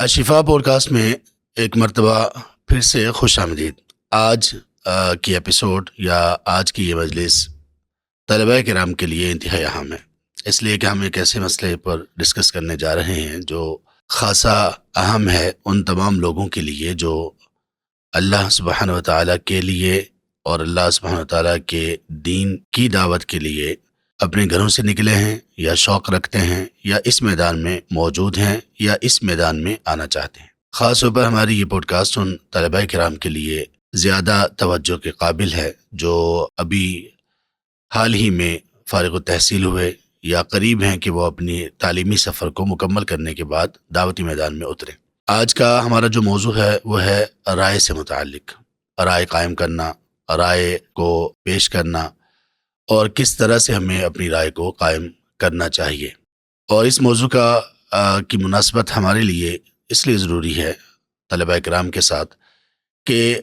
Alshifa pod cost میں ایک مرتبہ پھر سے خوش آمدید۔ آج کی ایپیسوڈ یا آج کی یہ مجلس طلباء کرام کے لیے انتہائی اہم ہے، اس لیے کہ ہم ایک ایسے مسئلے پر ڈسکس کرنے جا رہے ہیں جو خاصا اہم ہے ان تمام لوگوں کے لیے جو اللہ سبحانہ و تعالیٰ کے لیے اور اللہ سبحانہ و تعالیٰ کے دین کی دعوت کے لیے اپنے گھروں سے نکلے ہیں یا شوق رکھتے ہیں یا اس میدان میں موجود ہیں یا اس میدان میں آنا چاہتے ہیں۔ خاص طور پر ہماری یہ پوڈ کاسٹ ان طلباء کرام کے لیے زیادہ توجہ کے قابل ہے جو ابھی حال ہی میں فارغ التحصیل ہوئے یا قریب ہیں کہ وہ اپنی تعلیمی سفر کو مکمل کرنے کے بعد دعوتی میدان میں اتریں۔ آج کا ہمارا جو موضوع ہے وہ ہے رائے سے متعلق، رائے قائم کرنا، رائے کو پیش کرنا اور کس طرح سے ہمیں اپنی رائے کو قائم کرنا چاہیے۔ اور اس موضوع کی مناسبت ہمارے لیے اس لیے ضروری ہے طلباء کرام کے ساتھ کہ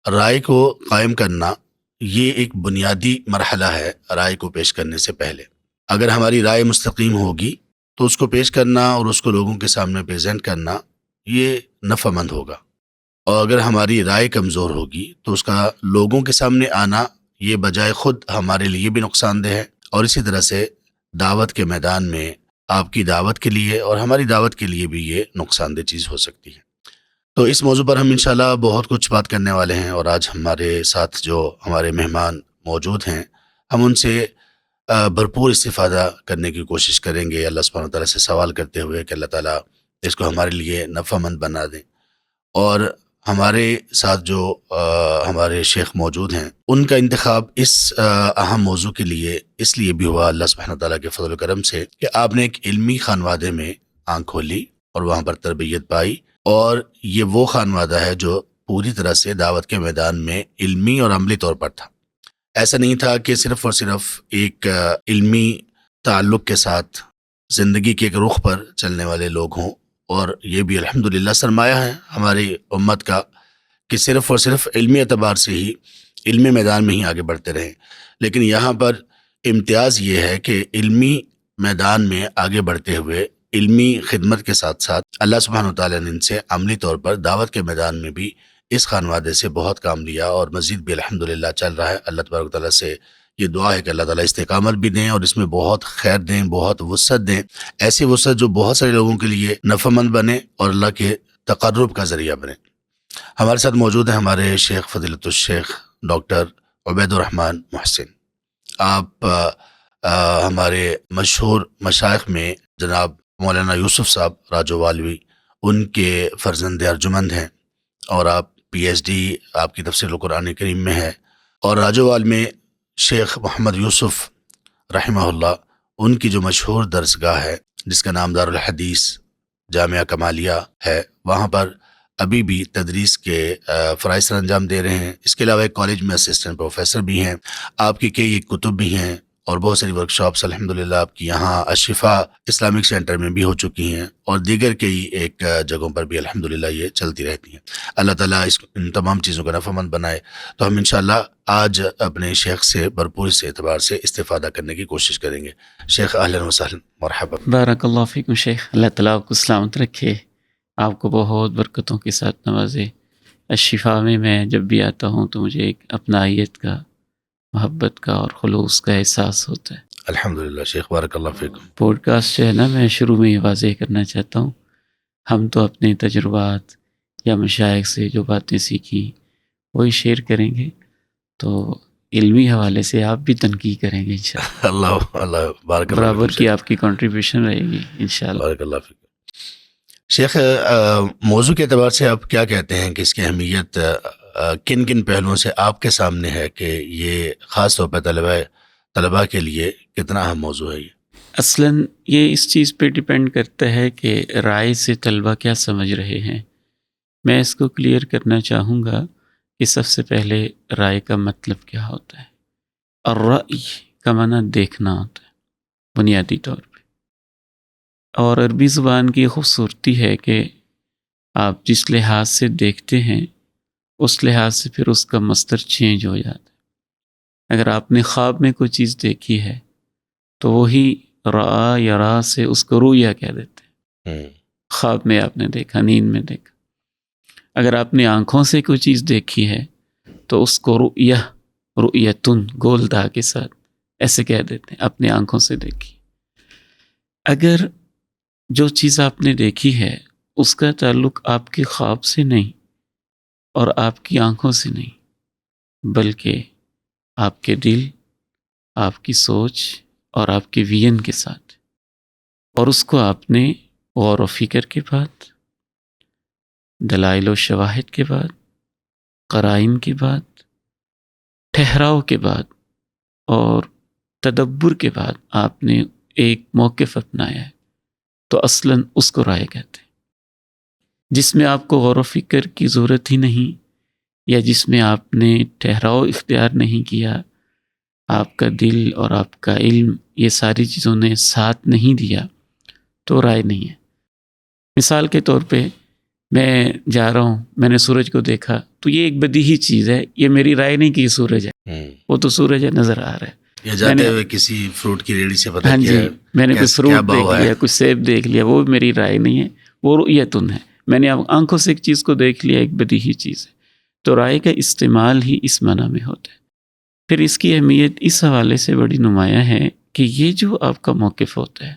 رائے کو قائم کرنا یہ ایک بنیادی مرحلہ ہے رائے کو پیش کرنے سے پہلے۔ اگر ہماری رائے مستقیم ہوگی تو اس کو پیش کرنا اور اس کو لوگوں کے سامنے پریزنٹ کرنا یہ نفع مند ہوگا، اور اگر ہماری رائے کمزور ہوگی تو اس کا لوگوں کے سامنے آنا یہ بجائے خود ہمارے لیے بھی نقصان دہ ہے، اور اسی طرح سے دعوت کے میدان میں آپ کی دعوت کے لیے اور ہماری دعوت کے لیے بھی یہ نقصان دہ چیز ہو سکتی ہے۔ تو اس موضوع پر ہم انشاءاللہ بہت کچھ بات کرنے والے ہیں، اور آج ہمارے ساتھ جو ہمارے مہمان موجود ہیں ہم ان سے بھرپور استفادہ کرنے کی کوشش کریں گے، اللہ سبحانہ وتعالیٰ سے سوال کرتے ہوئے کہ اللہ تعالیٰ اس کو ہمارے لیے نفع مند بنا دیں۔ اور ہمارے ساتھ جو ہمارے شیخ موجود ہیں ان کا انتخاب اس اہم موضوع کے لیے اس لیے بھی ہوا اللہ سبحانہ تعالیٰ کے فضل و کرم سے کہ آپ نے ایک علمی خانوادے میں آنکھ کھولی اور وہاں پر تربیت پائی، اور یہ وہ خانوادہ ہے جو پوری طرح سے دعوت کے میدان میں علمی اور عملی طور پر تھا۔ ایسا نہیں تھا کہ صرف اور صرف ایک علمی تعلق کے ساتھ زندگی کے ایک رخ پر چلنے والے لوگ ہوں، اور یہ بھی الحمدللہ سرمایہ ہے ہماری امت کا کہ صرف اور صرف علمی اعتبار سے ہی علمی میدان میں ہی آگے بڑھتے رہیں، لیکن یہاں پر امتیاز یہ ہے کہ علمی میدان میں آگے بڑھتے ہوئے علمی خدمت کے ساتھ ساتھ اللہ سبحانہ وتعالیٰ نے ان سے عملی طور پر دعوت کے میدان میں بھی اس خانوادے سے بہت کام لیا، اور مزید بھی الحمدللہ چل رہا ہے۔ اللہ تبارک و تعالیٰ سے یہ دعا ہے کہ اللہ تعالیٰ استقامت بھی دیں اور اس میں بہت خیر دیں، بہت وسعت دیں، ایسی وسعت جو بہت سارے لوگوں کے لیے نفع مند بنے اور اللہ کے تقرب کا ذریعہ بنے۔ ہمارے ساتھ موجود ہیں ہمارے شیخ فضیلت الشیخ ڈاکٹر عبید الرحمن محسن۔ آپ ہمارے مشہور مشائخ میں جناب مولانا یوسف صاحب راجوالوی ان کے فرزند ارجمند ہیں، اور آپ پی ایچ ڈی آپ کی تفسیر القرآن کریم میں ہے، اور راجوال میں شیخ محمد یوسف رحمہ اللہ ان کی جو مشہور درسگاہ ہے جس کا نام دارالحدیث جامعہ کمالیہ ہے، وہاں پر ابھی بھی تدریس کے فرائض سر انجام دے رہے ہیں۔ اس کے علاوہ ایک کالج میں اسسٹنٹ پروفیسر بھی ہیں، آپ کی کئی کتب بھی ہیں، اور بہت ساری ورکشاپس الحمدللہ آپ کی یہاں الشفا اسلامک سینٹر میں بھی ہو چکی ہیں، اور دیگر کئی ایک جگہوں پر بھی الحمدللہ یہ چلتی رہتی ہیں۔ اللہ تعالیٰ ان تمام چیزوں کا نفع مند بنائے۔ تو ہم انشاءاللہ آج اپنے شیخ سے بھرپور اس اعتبار سے استفادہ کرنے کی کوشش کریں گے۔ شیخ اہلا وسہلا، مرحبا۔ بارک اللہ فیکم شیخ، اللہ تعالیٰ آپ کو سلامت رکھے، آپ کو بہت برکتوں کے ساتھ نوازے۔ الشفا میں جب بھی آتا ہوں تو مجھے ایک اپنائیت کا، محبت کا اور خلوص کا احساس ہوتا ہے۔ الحمدللہ شیخ، بارک اللہ فیکم۔ پوڈ کاسٹ جو ہے نا، میں شروع میں یہ واضح کرنا چاہتا ہوں، ہم تو اپنے تجربات یا مشائخ سے جو باتیں سیکھیں وہی شیئر کریں گے، تو علمی حوالے سے آپ بھی تنقید کریں گے انشاءاللہ۔ اللہ بارک اللہ برابر فیکم کی شیخ، آپ کی کنٹریبیوشن رہے گی انشاءاللہ۔ بارک اللہ فیکم۔ شیخ، موضوع کے اعتبار سے آپ کیا کہتے ہیں کہ اس کی اہمیت کن کن پہلوؤں سے آپ کے سامنے ہے کہ یہ خاص طور پر طلباء کے لیے کتنا اہم موضوع ہے یہ؟ اصلاً یہ اس چیز پہ ڈیپینڈ کرتا ہے کہ رائے سے طلباء کیا سمجھ رہے ہیں۔ میں اس کو کلیئر کرنا چاہوں گا کہ سب سے پہلے رائے کا مطلب کیا ہوتا ہے، اور رأی کا معنی دیکھنا ہوتا ہے بنیادی طور پہ، اور عربی زبان کی خوبصورتی ہے کہ آپ جس لحاظ سے دیکھتے ہیں اس لحاظ سے پھر اس کا مصدر چینج ہو جاتا ہے۔ اگر آپ نے خواب میں کوئی چیز دیکھی ہے تو وہی رآ یا را سے اس کو رویا کہہ دیتے ہیں، خواب میں آپ نے دیکھا، نیند میں دیکھا. اگر آپ نے آنکھوں سے کوئی چیز دیکھی ہے تو اس کو رؤیتن گول دا کے ساتھ ایسے کہہ دیتے ہیں، اپنی آنکھوں سے دیکھی. اگر جو چیز آپ نے دیکھی ہے اس کا تعلق آپ کے خواب سے نہیں اور آپ کی آنکھوں سے نہیں، بلکہ آپ کے دل، آپ کی سوچ اور آپ کے ویژن کے ساتھ، اور اس کو آپ نے غور و فکر کے بعد، دلائل و شواہد کے بعد، قرائن کے بعد، ٹھہراؤ کے بعد اور تدبر کے بعد آپ نے ایک موقف اپنایا ہے، تو اصلاً اس کو رائے کہتے ہیں، جس میں آپ کو غور و فکر کی ضرورت ہی نہیں، یا جس میں آپ نے ٹھہراؤ اختیار نہیں کیا، آپ کا دل اور آپ کا علم یہ ساری چیزوں نے ساتھ نہیں دیا، تو رائے نہیں ہے. مثال کے طور پہ میں جا رہا ہوں، میں نے سورج کو دیکھا، تو یہ ایک بدیہی چیز ہے، یہ میری رائے نہیں کہ یہ سورج ہے، وہ تو سورج ہے، نظر آ رہا ہے. یا جاتے ہوئے کسی فروٹ کی ریڑھی سے پتہ ہاں کیا جی، میں نے کوئی کیا فروٹ بھاؤ دیکھ ہے. لیا، کوئی سیب دیکھ لیا، وہ بھی میری رائے نہیں ہے، وہ رؤیتن ہے. میں نے آنکھوں سے ایک چیز کو دیکھ لیا، ایک بدیہی چیز ہے. تو رائے کا استعمال ہی اس معنی میں ہوتا ہے. پھر اس کی اہمیت اس حوالے سے بڑی نمایاں ہے کہ یہ جو آپ کا موقف ہوتا ہے،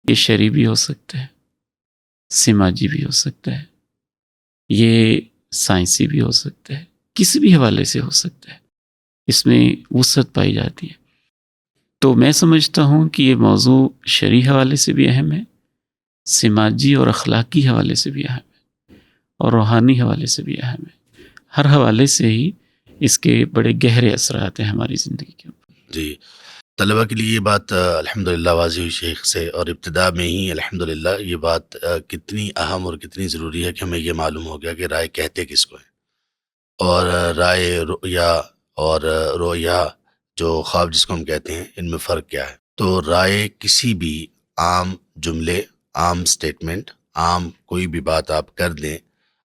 یہ شرعی بھی ہو سکتا ہے، سماجی بھی ہو سکتا ہے، یہ سائنسی بھی ہو سکتا ہے، کسی بھی حوالے سے ہو سکتا ہے، اس میں وسعت پائی جاتی ہے. تو میں سمجھتا ہوں کہ یہ موضوع شرعی حوالے سے بھی اہم ہے، سماجی اور اخلاقی حوالے سے بھی اہم ہے، اور روحانی حوالے سے بھی اہم ہے. ہر حوالے سے ہی اس کے بڑے گہرے اثرات ہیں ہماری زندگی کے اوپر. جی، طلبہ کے لیے یہ بات الحمدللہ واضح ہوئی شیخ سے، اور ابتدا میں ہی الحمدللہ یہ بات کتنی اہم اور کتنی ضروری ہے کہ ہمیں یہ معلوم ہو گیا کہ رائے کہتے کس کو ہیں، اور رائے، رؤیا اور رویا جو خواب جس کو ہم کہتے ہیں، ان میں فرق کیا ہے. تو رائے کسی بھی عام جملے، عام سٹیٹمنٹ، عام کوئی بھی بات آپ کر دیں،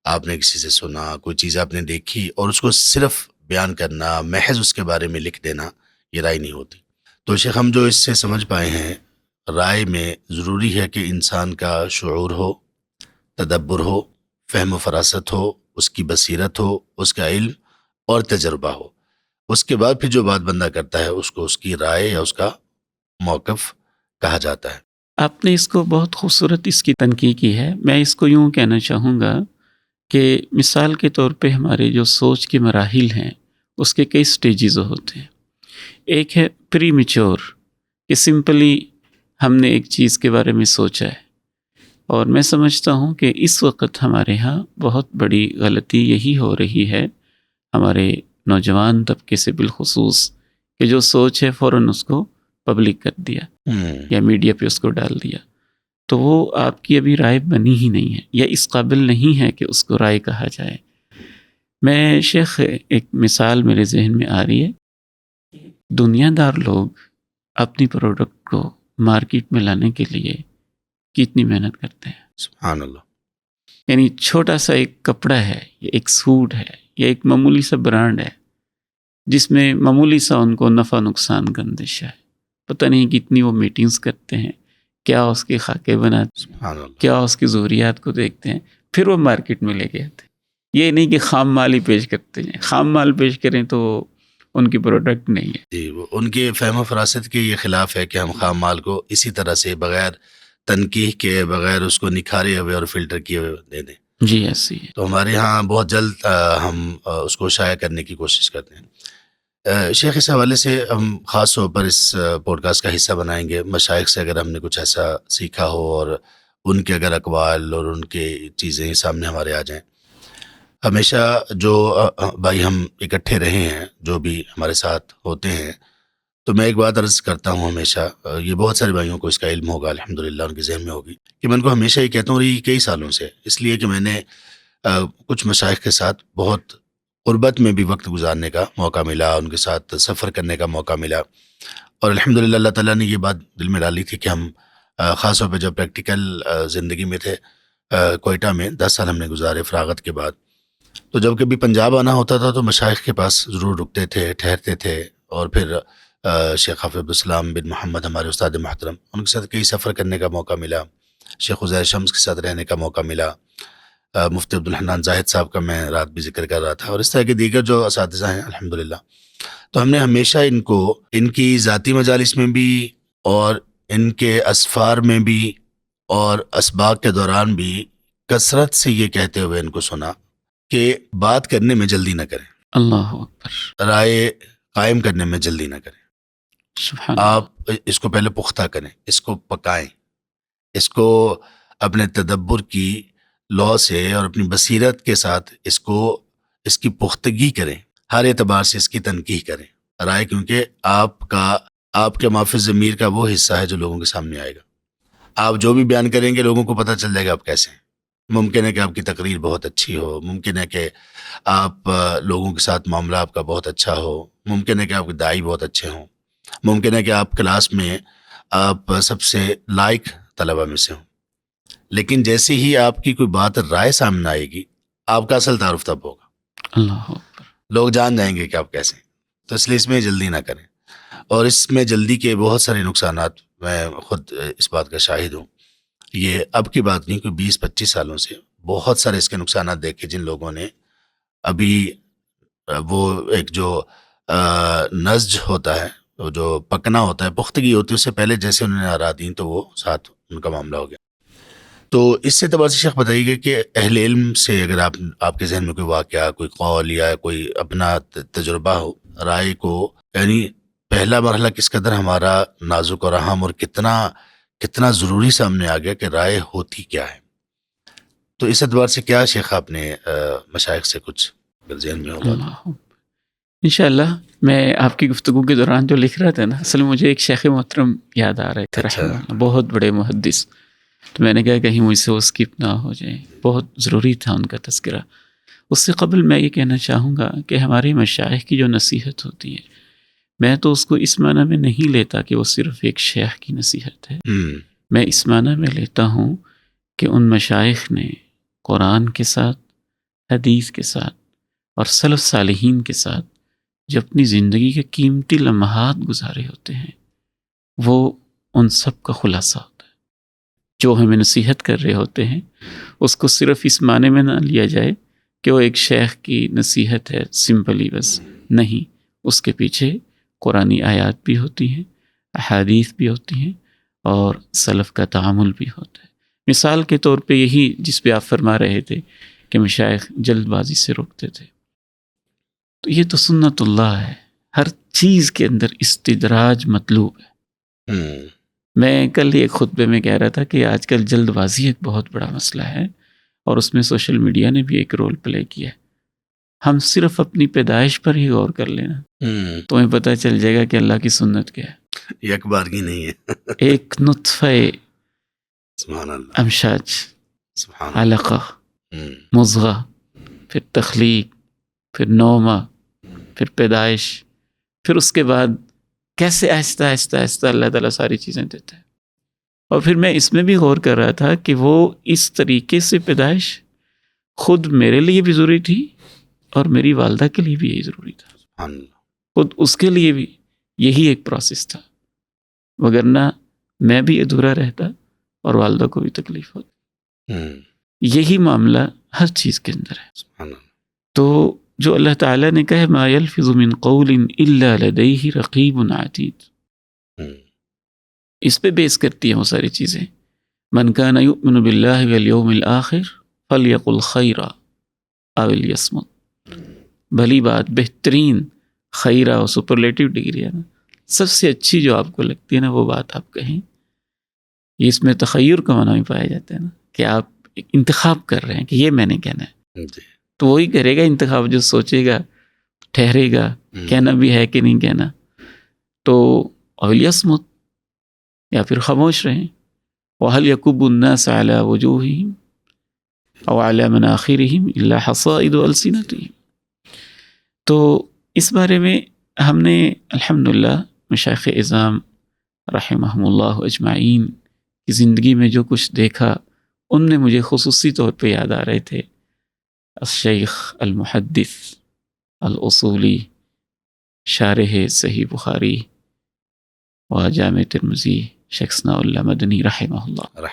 آپ نے کسی سے سنا، کوئی چیز آپ نے دیکھی اور اس کو صرف بیان کرنا، محض اس کے بارے میں لکھ دینا، یہ رائے نہیں ہوتی. تو شیخ ہم جو اس سے سمجھ پائے ہیں، رائے میں ضروری ہے کہ انسان کا شعور ہو، تدبر ہو، فہم و فراست ہو، اس کی بصیرت ہو، اس کا علم اور تجربہ ہو. اس کے بعد پھر جو بات بندہ کرتا ہے اس کو اس کی رائے یا اس کا موقف کہا جاتا ہے. آپ نے اس کو بہت خوبصورت اس کی تنقید کی ہے. میں اس کو یوں کہنا چاہوں گا کہ مثال کے طور پہ ہمارے جو سوچ کے مراحل ہیں اس کے کئی سٹیجز ہوتے ہیں. ایک ہے پری میچور، کہ سمپلی ہم نے ایک چیز کے بارے میں سوچا ہے، اور میں سمجھتا ہوں کہ اس وقت ہمارے ہاں بہت بڑی غلطی یہی ہو رہی ہے ہمارے نوجوان طبقے سے بالخصوص، کہ جو سوچ ہے فوراً اس کو پبلک کر دیا یا میڈیا پہ اس کو ڈال دیا، تو وہ آپ کی ابھی رائے بنی ہی نہیں ہے، یا اس قابل نہیں ہے کہ اس کو رائے کہا جائے. میں شیخ ایک مثال میرے ذہن میں آ رہی ہے. دنیا دار لوگ اپنی پروڈکٹ کو مارکیٹ میں لانے کے لیے کتنی محنت کرتے ہیں. سبحان اللہ. یعنی چھوٹا سا ایک کپڑا ہے، یا ایک سوٹ ہے، یا ایک معمولی سا برانڈ ہے جس میں معمولی سا ان کو نفع نقصان کا اندیشہ ہے. پتہ نہیں کتنی وہ میٹنگز کرتے ہیں، کیا اس کے خاکے بناتے ہیں، سبحان اللہ. کیا اس کی ضروریات کو دیکھتے ہیں، پھر وہ مارکیٹ میں لے کے آتے ہیں. یہ نہیں کہ خام مال ہی پیش کرتے ہیں. خام مال پیش کریں تو ان کی پروڈکٹ نہیں ہے. جی، وہ ان کے فہم و فراست کے یہ خلاف ہے کہ ہم خام مال کو اسی طرح سے بغیر تنقیح کے، بغیر اس کو نکھارے ہوئے اور فلٹر کیے ہوئے دے دیں. جی ایسی ہے. تو ہمارے ہاں بہت جلد ہم اس کو شائع کرنے کی کوشش کرتے ہیں. شیخ اس حوالے سے ہم خاص طور پر اس پوڈ کاسٹ کا حصہ بنائیں گے مشائخ سے، اگر ہم نے کچھ ایسا سیکھا ہو اور ان کے اگر اقوال اور ان کے چیزیں سامنے ہمارے آ جائیں. ہمیشہ جو بھائی ہم اکٹھے رہے ہیں، جو بھی ہمارے ساتھ ہوتے ہیں، تو میں ایک بات عرض کرتا ہوں ہمیشہ، یہ بہت سارے بھائیوں کو اس کا علم ہوگا الحمدللہ، ان کے ذہن میں ہوگی، کہ میں ان کو ہمیشہ یہ کہتا ہوں، اور یہ کئی سالوں سے، اس لیے کہ میں نے کچھ مشائخ کے ساتھ بہت قربت میں بھی وقت گزارنے کا موقع ملا، ان کے ساتھ سفر کرنے کا موقع ملا، اور الحمدللہ اللہ تعالیٰ نے یہ بات دل میں ڈالی تھی کہ ہم خاص طور پہ جب پریکٹیکل زندگی میں تھے، کوئٹہ میں 10 سال ہم نے گزارے فراغت کے بعد، تو جب کبھی پنجاب آنا ہوتا تھا تو مشائخ کے پاس ضرور رکتے تھے، ٹھہرتے تھے، اور پھر شیخ حافظ عبدالسلام بن محمد ہمارے استاد محترم، ان کے ساتھ کئی سفر کرنے کا موقع ملا. شیخ عزیر شمس کے ساتھ رہنے کا موقع ملا، مفتی عبدالحنان زاہد صاحب کا میں رات بھی ذکر کر رہا تھا، اور اس طرح کے دیگر جو اساتذہ ہیں الحمدللہ. تو ہم نے ہمیشہ ان کو ان کی ذاتی مجالس میں بھی اور ان کے اسفار میں بھی اور اسباق کے دوران بھی کثرت سے یہ کہتے ہوئے ان کو سنا کہ بات کرنے میں جلدی نہ کریں، اللہ اکبر، رائے قائم کرنے میں جلدی نہ کریں. سبحان اللہ. آپ اس کو پہلے پختہ کریں، اس کو پکائیں، اس کو اپنے تدبر کی لو سے اور اپنی بصیرت کے ساتھ اس کی پختگی کریں، ہر اعتبار سے اس کی تنقیح کریں. رائے کیونکہ آپ کے معافی ضمیر کا وہ حصہ ہے جو لوگوں کے سامنے آئے گا. آپ جو بھی بیان کریں گے لوگوں کو پتہ چل جائے گا آپ کیسے ہیں. ممکن ہے کہ آپ کی تقریر بہت اچھی ہو، ممکن ہے کہ آپ لوگوں کے ساتھ معاملہ آپ کا بہت اچھا ہو، ممکن ہے کہ آپ کے داعی بہت اچھے ہوں، ممکن ہے کہ آپ کلاس میں آپ سب سے لائق طلبہ میں سے ہوں، لیکن جیسے ہی آپ کی کوئی بات رائے سامنے آئے گی آپ کا اصل تعارف تب ہوگا، اللہ اکبر. لوگ جان جائیں گے کہ آپ کیسے ہیں. تو اس لیے اس میں جلدی نہ کریں، اور اس میں جلدی کے بہت سارے نقصانات، میں خود اس بات کا شاہد ہوں. یہ اب کی بات نہیں، کوئی 20-25 سالوں سے بہت سارے اس کے نقصانات دیکھے جن لوگوں نے ابھی وہ ایک جو نضج ہوتا ہے، وہ جو پکنا ہوتا ہے، پختگی ہوتی ہے، اس سے پہلے جیسے انہوں نے آرا دیں تو وہ ساتھ ان کا معاملہ ہو گیا. تو اس اعتبار سے شیخ بتائیے گا کہ اہل علم سے اگر آپ کے ذہن میں کوئی واقعہ، کوئی قول یا کوئی اپنا تجربہ ہو، رائے کو یعنی پہلا مرحلہ کس قدر ہمارا نازک اور اہم اور کتنا ضروری سامنے آ گیا کہ رائے ہوتی کیا ہے. تو اس اعتبار سے کیا شیخ آپ نے مشائخ سے کچھ اگر ذہن میں ہوگا؟ اللہ انشاءاللہ. میں آپ کی گفتگو کے دوران جو لکھ رہا تھا نا، اصل مجھے ایک شیخ محترم یاد آ رہے تھے اچھا. رحمہ اللہ، بہت بڑے محدث. تو میں نے کہا کہیں مجھ سے وہ اسکپ نہ ہو جائے، بہت ضروری تھا ان کا تذکرہ. اس سے قبل میں یہ کہنا چاہوں گا کہ ہمارے مشائخ کی جو نصیحت ہوتی ہے، میں تو اس کو اس معنی میں نہیں لیتا کہ وہ صرف ایک شیخ کی نصیحت ہے. میں اس معنی میں لیتا ہوں کہ ان مشائخ نے قرآن کے ساتھ، حدیث کے ساتھ اور سلف صالحین کے ساتھ جو اپنی زندگی کے قیمتی لمحات گزارے ہوتے ہیں، وہ ان سب کا خلاصہ ہوتا ہے. جو ہمیں نصیحت کر رہے ہوتے ہیں اس کو صرف اس معنی میں نہ لیا جائے کہ وہ ایک شیخ کی نصیحت ہے سمپلی بس، نہیں، اس کے پیچھے قرآنی آیات بھی ہوتی ہیں، احادیث بھی ہوتی ہیں اور سلف کا تعامل بھی ہوتا ہے. مثال کے طور پہ یہی جس پہ آپ فرما رہے تھے کہ مشائخ جلد بازی سے روکتے تھے، تو یہ تو سنت اللہ ہے، ہر چیز کے اندر استدراج مطلوب ہے. میں کل ایک خطبے میں کہہ رہا تھا کہ آج کل جلد بازی ایک بہت بڑا مسئلہ ہے اور اس میں سوشل میڈیا نے بھی ایک رول پلے کیا ہے. ہم صرف اپنی پیدائش پر ہی غور کر لینا تو ہمیں پتہ چل جائے گا کہ اللہ کی سنت کیا ہے. یک بار کی نہیں ہے، ایک نطفہ سبحان اللہ، امشاج، سبحان اللہ، علقہ، مضغہ، پھر تخلیق، پھر نومہ، پھر پیدائش، پھر اس کے بعد کیسے آہستہ آہستہ آہستہ اللہ تعالیٰ ساری چیزیں دیتا ہے. اور پھر میں اس میں بھی غور کر رہا تھا کہ وہ اس طریقے سے پیدائش خود میرے لیے بھی ضروری تھی اور میری والدہ کے لیے بھی یہی ضروری تھا. سبحان اللہ. خود اس کے لیے بھی یہی ایک پروسیس تھا، وگرنہ میں بھی ادھورا رہتا اور والدہ کو بھی تکلیف ہوتی. یہی معاملہ ہر چیز کے اندر ہے. سبحان اللہ. تو جو اللہ تعالیٰ نے کہا ما یلفظ من قول الا لدیہ رقیب عتید، اس پہ بیس کرتی ہیں وہ ساری چیزیں. من کان یؤمن باللہ والیوم الآخر فلیقل خیرا او لیصمت. بھلی بات، بہترین، خیرہ اور سپرلیٹو ڈگری ہے نا، سب سے اچھی جو آپ کو لگتی ہے نا وہ بات آپ کہیں. یہ اس میں تخیر کا معنی بھی پایا جاتا ہے نا کہ آپ انتخاب کر رہے ہیں کہ یہ میں نے کہنا ہے، تو وہی کرے گا انتخاب جو سوچے گا، ٹھہرے گا کہنا بھی ہے کہ نہیں کہنا. تو اولیسمت، یا پھر خاموش رہیں. وَهَلْ يَكُبُّ النَّاسَ عَلَى وُجُوهِهِمْ أَوْ عَلَى مَنَاخِرِهِمْ إِلَّا حَصَائِدُ أَلْسِنَتِهِمْ. تو اس بارے میں ہم نے الحمدللہ مشائخ اعظام رحمہم اللہ اجمعین کی زندگی میں جو کچھ دیکھا، ان میں مجھے خصوصی طور پہ یاد آ رہے تھے الشیخ المحدث الاصولی شارح صحیح بخاری و جامع ترمذی شیخ ثناء اللہ مدنی رحمہ اللہ.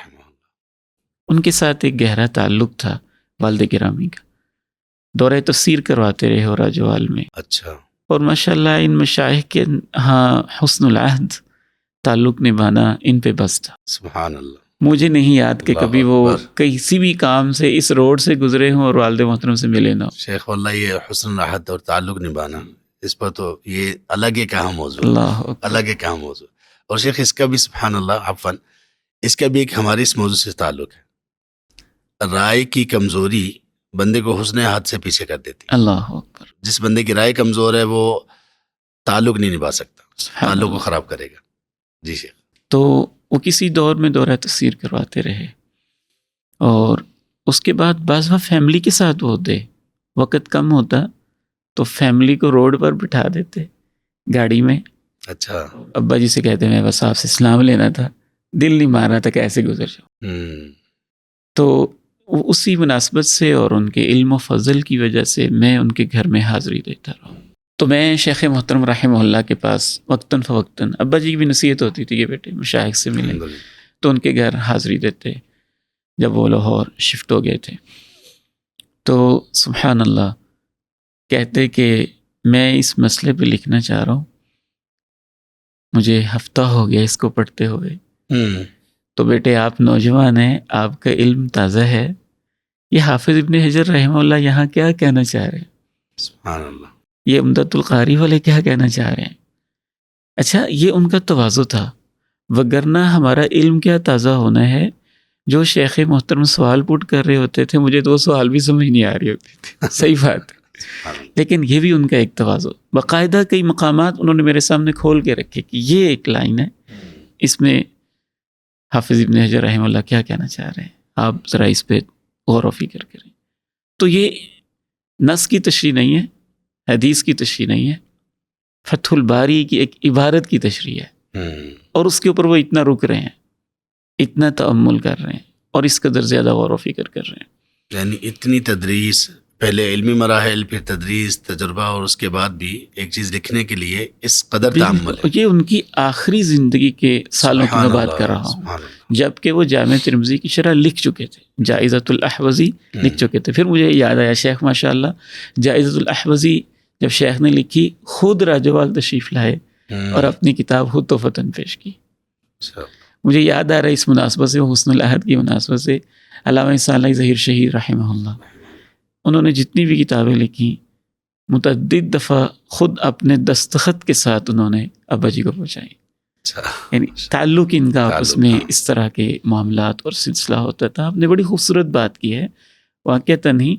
ان کے ساتھ ایک گہرا تعلق تھا والد گرامی کا. دورہ تفسیر کرواتے رہے اور راجوال میں. اچھا. اور ماشاءاللہ ان مشائخ کے ہاں حسن العہد تعلق نبھانا ان پہ بس تھا. سبحان اللہ. مجھے نہیں یاد کہ اللہ کبھی وہ اکبر. کسی بھی کام سے اس روڈ سے گزرے ہوں اور والد محترم سے ملے نہ ہو. شیخ واللہ یہ حسن العہد اور تعلق نبھانا، اس پر تو یہ الگ ایک اہم موضوع ہے. اللہ اکبر. الگ ایک اہم موضوع. اور شیخ اس کا بھی سبحان اللہ عفواً اس کا بھی ایک ہمارے اس موضوع سے تعلق ہے. رائے کی کمزوری بندے کو حسن عہد سے پیچھے کر دیتی. اللہ اکبر. جس بندے کی رائے کمزور ہے وہ تعلق نہیں نبھا سکتا، سبحان تعلق کو اللہ. خراب کرے گا. جی شیخ. تو وہ کسی دور میں دورہ تفسیر کرواتے رہے اور اس کے بعد بعض وقت فیملی کے ساتھ ہوتے، وقت کم ہوتا تو فیملی کو روڈ پر بٹھا دیتے گاڑی میں. اچھا. ابا جی سے کہتے میں بس آپ سے سلام لینا تھا، دل نہیں مان رہا تھا کہ ایسے گزر جاؤ. تو اسی مناسبت سے اور ان کے علم و فضل کی وجہ سے میں ان کے گھر میں حاضری دیتا رہا. تو میں شیخ محترم رحمہ اللہ کے پاس وقتاً فوقتاً، ابا جی کی بھی نصیحت ہوتی تھی کہ بیٹے مشائخ سے ملیں، الحمدللہ. تو ان کے گھر حاضری دیتے جب وہ لاہور شفٹ ہو گئے تھے. تو سبحان اللہ کہتے کہ میں اس مسئلے پہ لکھنا چاہ رہا ہوں، مجھے ہفتہ ہو گیا اس کو پڑھتے ہوئے. تو بیٹے آپ نوجوان ہیں، آپ کا علم تازہ ہے، یہ حافظ ابن حجر رحمہ اللہ یہاں کیا کہنا چاہ رہے ہیں، سبحان اللہ. یہ عمدۃ القاری والے کیا کہنا چاہ رہے ہیں. اچھا یہ ان کا تواضع تھا، وگرنہ ہمارا علم کیا تازہ ہونا ہے. جو شیخ محترم سوال پوٹ کر رہے ہوتے تھے مجھے تو وہ سوال بھی سمجھ نہیں آ رہی ہوتی تھی. صحیح بات ہے. سبحان اللہ. لیکن یہ بھی ان کا ایک تواضع، باقاعدہ کئی مقامات انہوں نے میرے سامنے کھول کے رکھے کہ یہ ایک لائن ہے، اس میں حافظ ابن حجر رحمہ اللہ کیا کہنا چاہ رہے ہیں، آپ ذرا اس پہ غور و فکر کریں. تو یہ نص کی تشریح نہیں ہے، حدیث کی تشریح نہیں ہے، فتح الباری کی ایک عبارت کی تشریح ہے. اور اس کے اوپر وہ اتنا رک رہے ہیں، اتنا تأمل کر رہے ہیں اور اس قدر زیادہ غور و فکر کر رہے ہیں. یعنی اتنی تدریس، پہلے علمی مراحل، پھر تدریس، تجربہ، اور اس کے بعد بھی ایک چیز لکھنے کے لیے اس قدر تأمل ہے. یہ ان کی آخری زندگی کے سالوں کی میں بات کر رہا ہوں، سبحان اللہ. جبکہ وہ جامع ترمذی کی شرح لکھ چکے تھے، جائزۃ الاحوزی لکھ چکے تھے. پھر مجھے یاد آیا شیخ ماشاءاللہ جائزۃ الاحوزی جب شیخ نے لکھی خود راجوال تشریف لائے اور اپنی کتاب خود تحفتاً پیش کی. اچھا. مجھے یاد آ رہا ہے اس مناسبت سے، حسن العہد کی مناسبت سے، علامہ صالح ظہیر شہید رحمہ اللہ، انہوں نے جتنی بھی کتابیں لکھی متعدد دفعہ خود اپنے دستخط کے ساتھ انہوں نے ابا جی کو پہنچائی. اچھا. یعنی تعلق ان کا آپس تعلق، میں ہاں. اس طرح کے معاملات اور سلسلہ ہوتا تھا. آپ نے بڑی خوبصورت بات کی ہے، واقعتاً ہی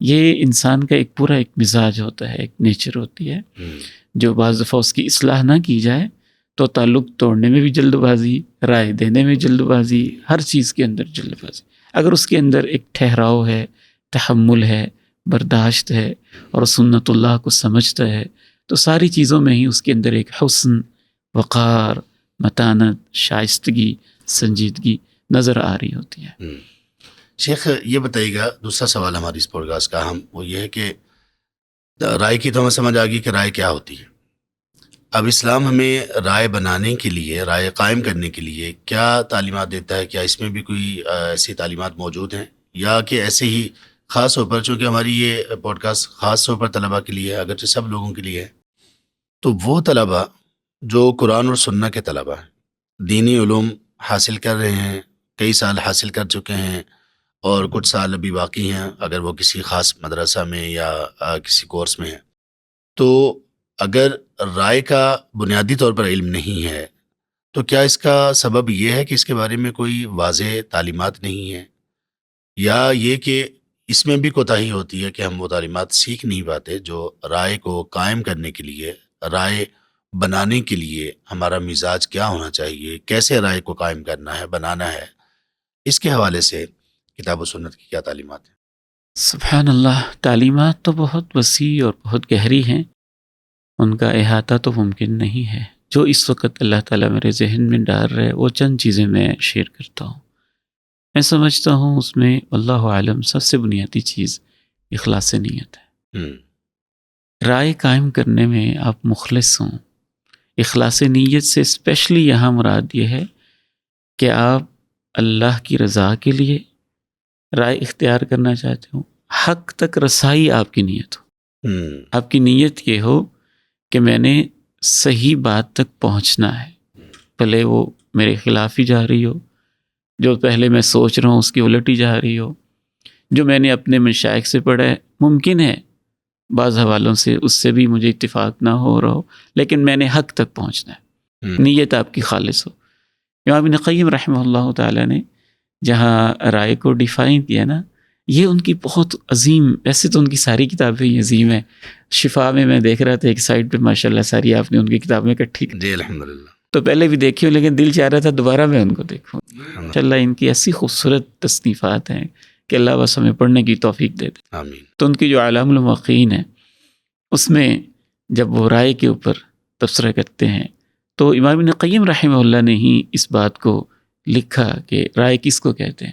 یہ انسان کا ایک پورا ایک مزاج ہوتا ہے، ایک نیچر ہوتی ہے جو بعض دفعہ اس کی اصلاح نہ کی جائے تو تعلق توڑنے میں بھی جلد بازی، رائے دینے میں جلد بازی، ہر چیز کے اندر جلد بازی. اگر اس کے اندر ایک ٹھہراؤ ہے، تحمل ہے، برداشت ہے اور سنت اللہ کو سمجھتا ہے تو ساری چیزوں میں ہی اس کے اندر ایک حسن، وقار، متانت، شائستگی، سنجیدگی نظر آ رہی ہوتی ہے. شیخ یہ بتائیے گا، دوسرا سوال ہماری اس پوڈکاسٹ کا وہ یہ ہے کہ رائے کی تو ہمیں سمجھ آ گئی کہ رائے کیا ہوتی ہے. اب اسلام ہمیں رائے بنانے کے لیے، رائے قائم کرنے کے لیے کیا تعلیمات دیتا ہے؟ کیا اس میں بھی کوئی ایسی تعلیمات موجود ہیں، یا کہ ایسے ہی خاص طور پر، چونکہ ہماری یہ پوڈ کاسٹ خاص طور پر طلباء کے لیے ہے، اگرچہ سب لوگوں کے لیے ہے، تو وہ طلباء جو قرآن اور سنت کے طلباء ہیں، دینی علوم حاصل کر رہے ہیں، کئی سال حاصل کر چکے ہیں اور کچھ سال ابھی باقی ہیں اگر وہ کسی خاص مدرسہ میں یا کسی کورس میں ہیں، تو اگر رائے کا بنیادی طور پر علم نہیں ہے تو کیا اس کا سبب یہ ہے کہ اس کے بارے میں کوئی واضح تعلیمات نہیں ہے، یا یہ کہ اس میں بھی کوتاہی ہوتی ہے کہ ہم وہ تعلیمات سیکھ نہیں پاتے جو رائے کو قائم کرنے کے لیے، رائے بنانے کے لیے ہمارا مزاج کیا ہونا چاہیے، کیسے رائے کو قائم کرنا ہے، بنانا ہے، اس کے حوالے سے کتاب و سنت کی کیا تعلیمات ہیں؟ سبحان اللہ، تعلیمات تو بہت وسیع اور بہت گہری ہیں، ان کا احاطہ تو ممکن نہیں ہے. جو اس وقت اللہ تعالیٰ میرے ذہن میں ڈال رہے وہ چند چیزیں میں شیئر کرتا ہوں. میں سمجھتا ہوں اس میں اللہ عالم سب سے بنیادی چیز اخلاص نیت ہے. رائے قائم کرنے میں آپ مخلص ہوں. اخلاص نیت سے اسپیشلی یہاں مراد یہ ہے کہ آپ اللہ کی رضا کے لیے رائے اختیار کرنا چاہتے ہوں، حق تک رسائی آپ کی نیت ہو. آپ کی نیت یہ ہو کہ میں نے صحیح بات تک پہنچنا ہے، بھلے وہ میرے خلاف ہی جا رہی ہو، جو پہلے میں سوچ رہا ہوں اس کی الٹ ہی جا رہی ہو، جو میں نے اپنے مشائخ سے پڑھا ہے ممکن ہے بعض حوالوں سے اس سے بھی مجھے اتفاق نہ ہو رہا ہو، لیکن میں نے حق تک پہنچنا ہے، نیت آپ کی خالص ہو. امام ابن قیم رحمہ اللہ تعالیٰ نے جہاں رائے کو ڈیفائن کیا نا، یہ ان کی بہت عظیم، ویسے تو ان کی ساری کتابیں ہی عظیم ہیں. شفا میں دیکھ رہا تھا ایک سائٹ پہ ماشاءاللہ ساری آپ نے ان کی کتابیں اکٹھی کی. جی الحمدللہ. تو پہلے بھی دیکھی ہوں لیکن دل چاہ رہا تھا دوبارہ میں ان کو دیکھوں. ماشاءاللہ ان کی ایسی خوبصورت تصنیفات ہیں کہ اللہ بس ہمیں پڑھنے کی توفیق دے دے. آمین. تو ان کی جو اعلام الموقعین ہے اس میں جب وہ رائے کے اوپر تبصرہ کرتے ہیں تو امام ابن قیم رحمہ اللہ نے ہی اس بات کو لکھا کہ رائے کس کو کہتے ہیں.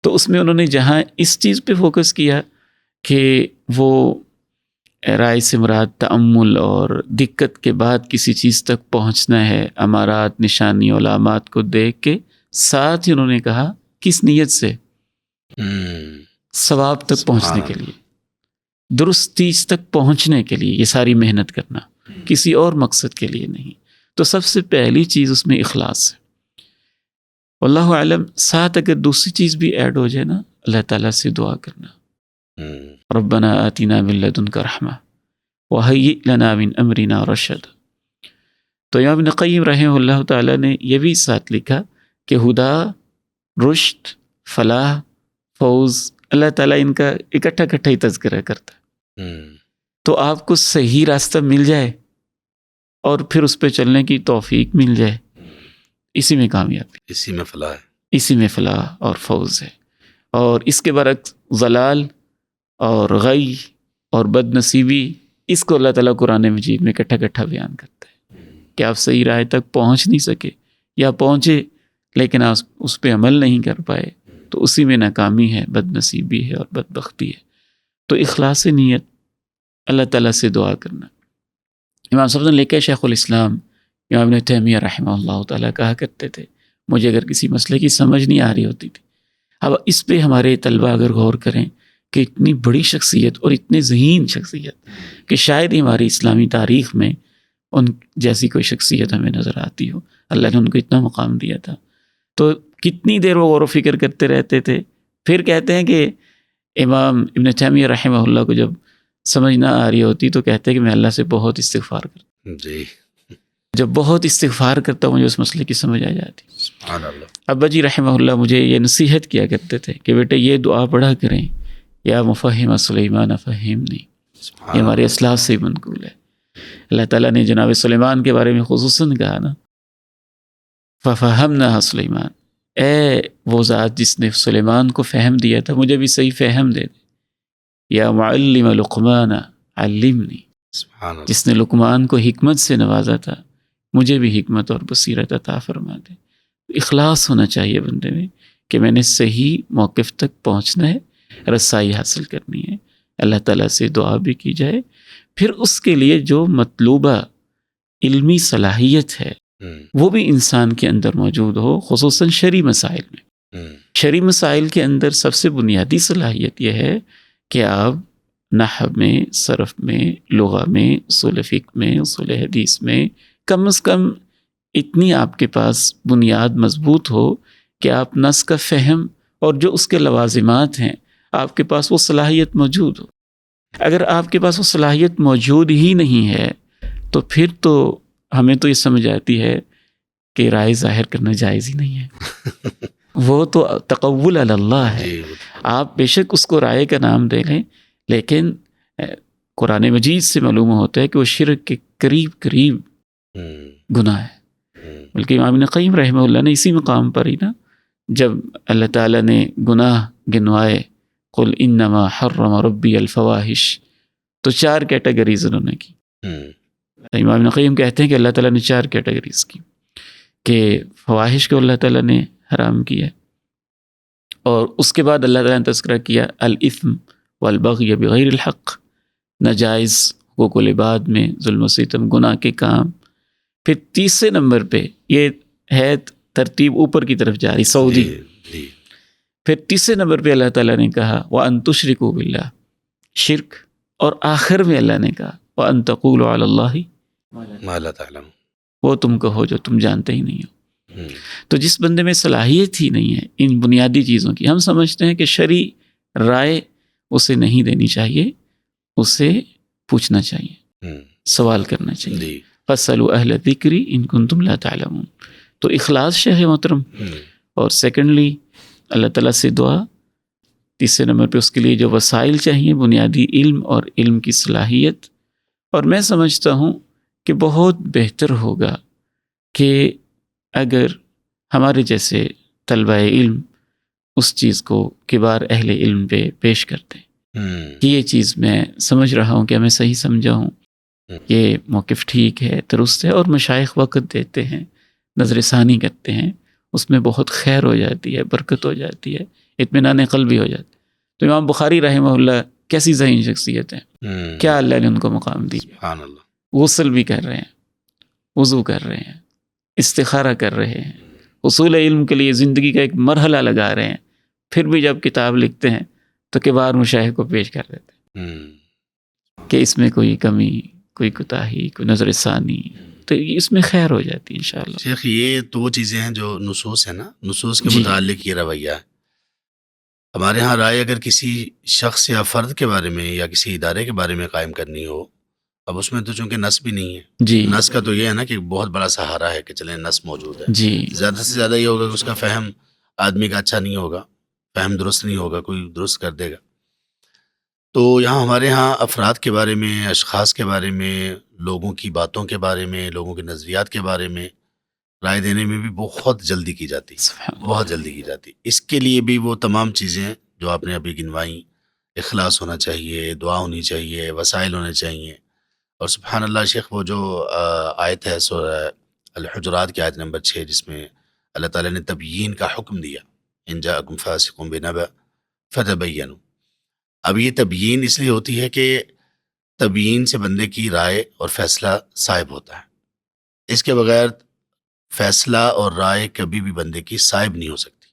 تو اس میں انہوں نے جہاں اس چیز پہ فوکس کیا کہ وہ رائے سے مراد تأمل اور دقت کے بعد کسی چیز تک پہنچنا ہے، امارات، نشانی، علامات کو دیکھ کے، ساتھ ہی انہوں نے کہا کس نیت سے؟ ثواب تک پہنچنے کے لیے، درست چیز تک پہنچنے کے لیے یہ ساری محنت کرنا، کسی اور مقصد کے لیے نہیں. تو سب سے پہلی چیز اس میں اخلاص ہے. واللہ اعلم. ساتھ اگر دوسری چیز بھی ایڈ ہو جائے نا، اللہ تعالیٰ سے دعا کرنا، ربنا آتنا من لدنک رحمہ وہیئ لنا من امرنا رشد. تو امام ابن قیم رحمہ اللہ تعالیٰ نے یہ بھی ساتھ لکھا کہ ہدا، رشد، فلاح، فوز، اللہ تعالیٰ ان کا اکٹھا ہی تذکرہ کرتا ہے. تو آپ کو صحیح راستہ مل جائے اور پھر اس پہ چلنے کی توفیق مل جائے، اسی میں کامیابی، اسی میں فلاح ہے، اسی میں فلاح اور فوز ہے. اور اس کے برعکس ضلال اور غی اور بد نصیبی، اس کو اللہ تعالیٰ قرآن مجید میں اکٹھا بیان کرتا ہے کہ آپ صحیح رائے تک پہنچ نہیں سکے یا پہنچے لیکن آپ اس پہ عمل نہیں کر پائے، تو اسی میں ناکامی ہے، بد نصیبی ہے اور بدبختی ہے. تو اخلاص نیت، اللہ تعالیٰ سے دعا کرنا. امام صاحب نے لکھا، شیخ الاسلام امام ابن تیمیہ رحمہ اللہ تعالیٰ کہا کرتے تھے مجھے اگر کسی مسئلے کی سمجھ نہیں آ رہی ہوتی تھی. اب اس پہ ہمارے طلبہ اگر غور کریں کہ اتنی بڑی شخصیت اور اتنے ذہین شخصیت کہ شاید ہی ہماری اسلامی تاریخ میں ان جیسی کوئی شخصیت ہمیں نظر آتی ہو، اللہ نے ان کو اتنا مقام دیا تھا. تو کتنی دیر وہ غور و فکر کرتے رہتے تھے. پھر کہتے ہیں کہ امام ابن تیمیہ رحمہ اللہ کو جب سمجھ نہ آ رہی ہوتی تو کہتے ہیں کہ میں اللہ سے بہت استغفار کرتا. جی. جب بہت استغفار کرتا ہوں مجھے اس مسئلے کی سمجھ آ جاتی. سبحان اللہ. ابا جی رحمہ اللہ مجھے یہ نصیحت کیا کرتے تھے کہ بیٹے یہ دعا پڑھا کریں، یا مفہم سلیمان فہمنی. یہ ہمارے اسلاف سے منقول ہے. اللہ تعالیٰ نے جناب سلیمان کے بارے میں خصوصاً کہا نا، ففہمنا سلیمان، اے وہ ذات جس نے سلیمان کو فہم دیا تھا مجھے بھی صحیح فہم دے دے. یا معلم لقمان علمنی، سبحان اللہ. جس نے لقمان کو حکمت سے نوازا تھا مجھے بھی حکمت اور بصیرت عطا فرما دے. اخلاص ہونا چاہیے بندے میں کہ میں نے صحیح موقف تک پہنچنا ہے، رسائی حاصل کرنی ہے. اللہ تعالیٰ سے دعا بھی کی جائے، پھر اس کے لیے جو مطلوبہ علمی صلاحیت ہے وہ بھی انسان کے اندر موجود ہو، خصوصاً شرعی مسائل میں. شرعی مسائل کے اندر سب سے بنیادی صلاحیت یہ ہے کہ آپ نحو میں، صرف میں، لغہ میں، اصول فقہ میں، اصول حدیث میں کم از کم اتنی آپ کے پاس بنیاد مضبوط ہو کہ آپ نص کا فہم اور جو اس کے لوازمات ہیں آپ کے پاس وہ صلاحیت موجود ہو. اگر آپ کے پاس وہ صلاحیت موجود ہی نہیں ہے تو پھر تو ہمیں تو یہ سمجھ آتی ہے کہ رائے ظاہر کرنا جائز ہی نہیں ہے. وہ تو تقول علی اللہ ہے. آپ بے شک اس کو رائے کا نام دے لیں، لیکن قرآن مجید سے معلوم ہوتا ہے کہ وہ شرک کے قریب گناہ ہے. بلکہ امام ابن قیم رحمہ اللہ نے اسی مقام پر ہی نا، جب اللہ تعالیٰ نے گناہ گنوائے، قل انما حرم ربی الفواحش، تو 4 کیٹیگریز انہوں نے کی. امام ابن قیم کہتے ہیں کہ اللہ تعالیٰ نے 4 کیٹیگریز کی کہ فواحش کو اللہ تعالیٰ نے حرام کیا، اور اس کے بعد اللہ تعالیٰ نے تذکرہ کیا الاثم والبغی بغیر الحق، ناجائز حقوق العباد میں ظلم و ستم، گناہ کے کام. پھر تیسرے نمبر پہ یہ ہے ترتیب اوپر کی طرف جاری، سعودی. پھر تیسرے نمبر پہ اللہ تعالیٰ نے کہا وَأَن تُشْرِكُوا بِاللَّهِ، شرک، اور آخر میں اللہ نے کہا وَأَن تَقُولُوا عَلَى اللَّهِ ما لا تعلم. وہ تم کہو جو تم جانتے ہی نہیں ہو. تو جس بندے میں صلاحیت ہی نہیں ہے ان بنیادی چیزوں کی، ہم سمجھتے ہیں کہ شرعی رائے اسے نہیں دینی چاہیے، اسے پوچھنا چاہیے، سوال کرنا چاہیے. جی. فَاسْأَلُوا أَهْلَ الذِّكْرِ إِن كُنتُمْ لَا تَعْلَمُونَ. تو اخلاص شیخ محترم. اور سیکنڈلی اللہ تعالیٰ سے دعا. تیسرے نمبر پہ اس کے لیے جو وسائل چاہیے، بنیادی علم اور علم کی صلاحیت. اور میں سمجھتا ہوں کہ بہت بہتر ہوگا کہ اگر ہمارے جیسے طلبہ علم اس چیز کو کبار اہل علم پہ پیش کرتے کہ یہ چیز میں سمجھ رہا ہوں کہ میں صحیح سمجھا ہوں، یہ موقف ٹھیک ہے، درست ہے، اور مشائخ وقت دیتے ہیں، نظر ثانی کرتے ہیں، اس میں بہت خیر ہو جاتی ہے، برکت ہو جاتی ہے، اطمینان قلبی ہو جاتی ہے. تو امام بخاری رحمہ اللہ کیسی ذہین شخصیت ہیں، کیا اللہ نے ان کو مقام دی. سبحان اللہ. غسل بھی کر رہے ہیں، وضو کر رہے ہیں، استخارہ کر رہے ہیں، اصول علم کے لیے زندگی کا ایک مرحلہ لگا رہے ہیں، پھر بھی جب کتاب لکھتے ہیں تو کبار مشائخ کو پیش کر دیتے ہیں کہ اس میں کوئی کمی، کوئی کوتاہی، کوئی نظر ثانی، تو اس میں خیر ہو جاتی ہے انشاءاللہ. شیخ یہ تو وہ چیزیں ہیں جو نصوص ہیں نا، نصوص کے جی. متعلق یہ رویہ ہے. ہمارے ہاں رائے اگر کسی شخص یا فرد کے بارے میں یا کسی ادارے کے بارے میں قائم کرنی ہو، اب اس میں تو چونکہ نص بھی نہیں ہے. جی. نص کا تو یہ ہے نا کہ بہت بڑا سہارا ہے کہ چلیں نص موجود ہے. جی. زیادہ سے زیادہ یہ ہوگا کہ اس کا فہم آدمی کا اچھا نہیں ہوگا، فہم درست نہیں ہوگا، کوئی درست کر دے گا. تو یہاں ہمارے ہاں افراد کے بارے میں، اشخاص کے بارے میں، لوگوں کی باتوں کے بارے میں، لوگوں کے نظریات کے بارے میں رائے دینے میں بھی بہت جلدی کی جاتی، بہت جلدی کی جاتی. اس کے لیے بھی وہ تمام چیزیں جو آپ نے ابھی گنوائیں، اخلاص ہونا چاہیے، دعا ہونی چاہیے، وسائل ہونے چاہیے. اور سبحان اللہ شیخ، وہ جو آیت ہے سورہ الحجرات کی آیت نمبر 6، جس میں اللہ تعالیٰ نے تبیین کا حکم دیا، ان جاءکم فاسق بنبأ فتبینوا. اب یہ تبیین اس لیے ہوتی ہے کہ تبیین سے بندے کی رائے اور فیصلہ صائب ہوتا ہے. اس کے بغیر فیصلہ اور رائے کبھی بھی بندے کی صائب نہیں ہو سکتی،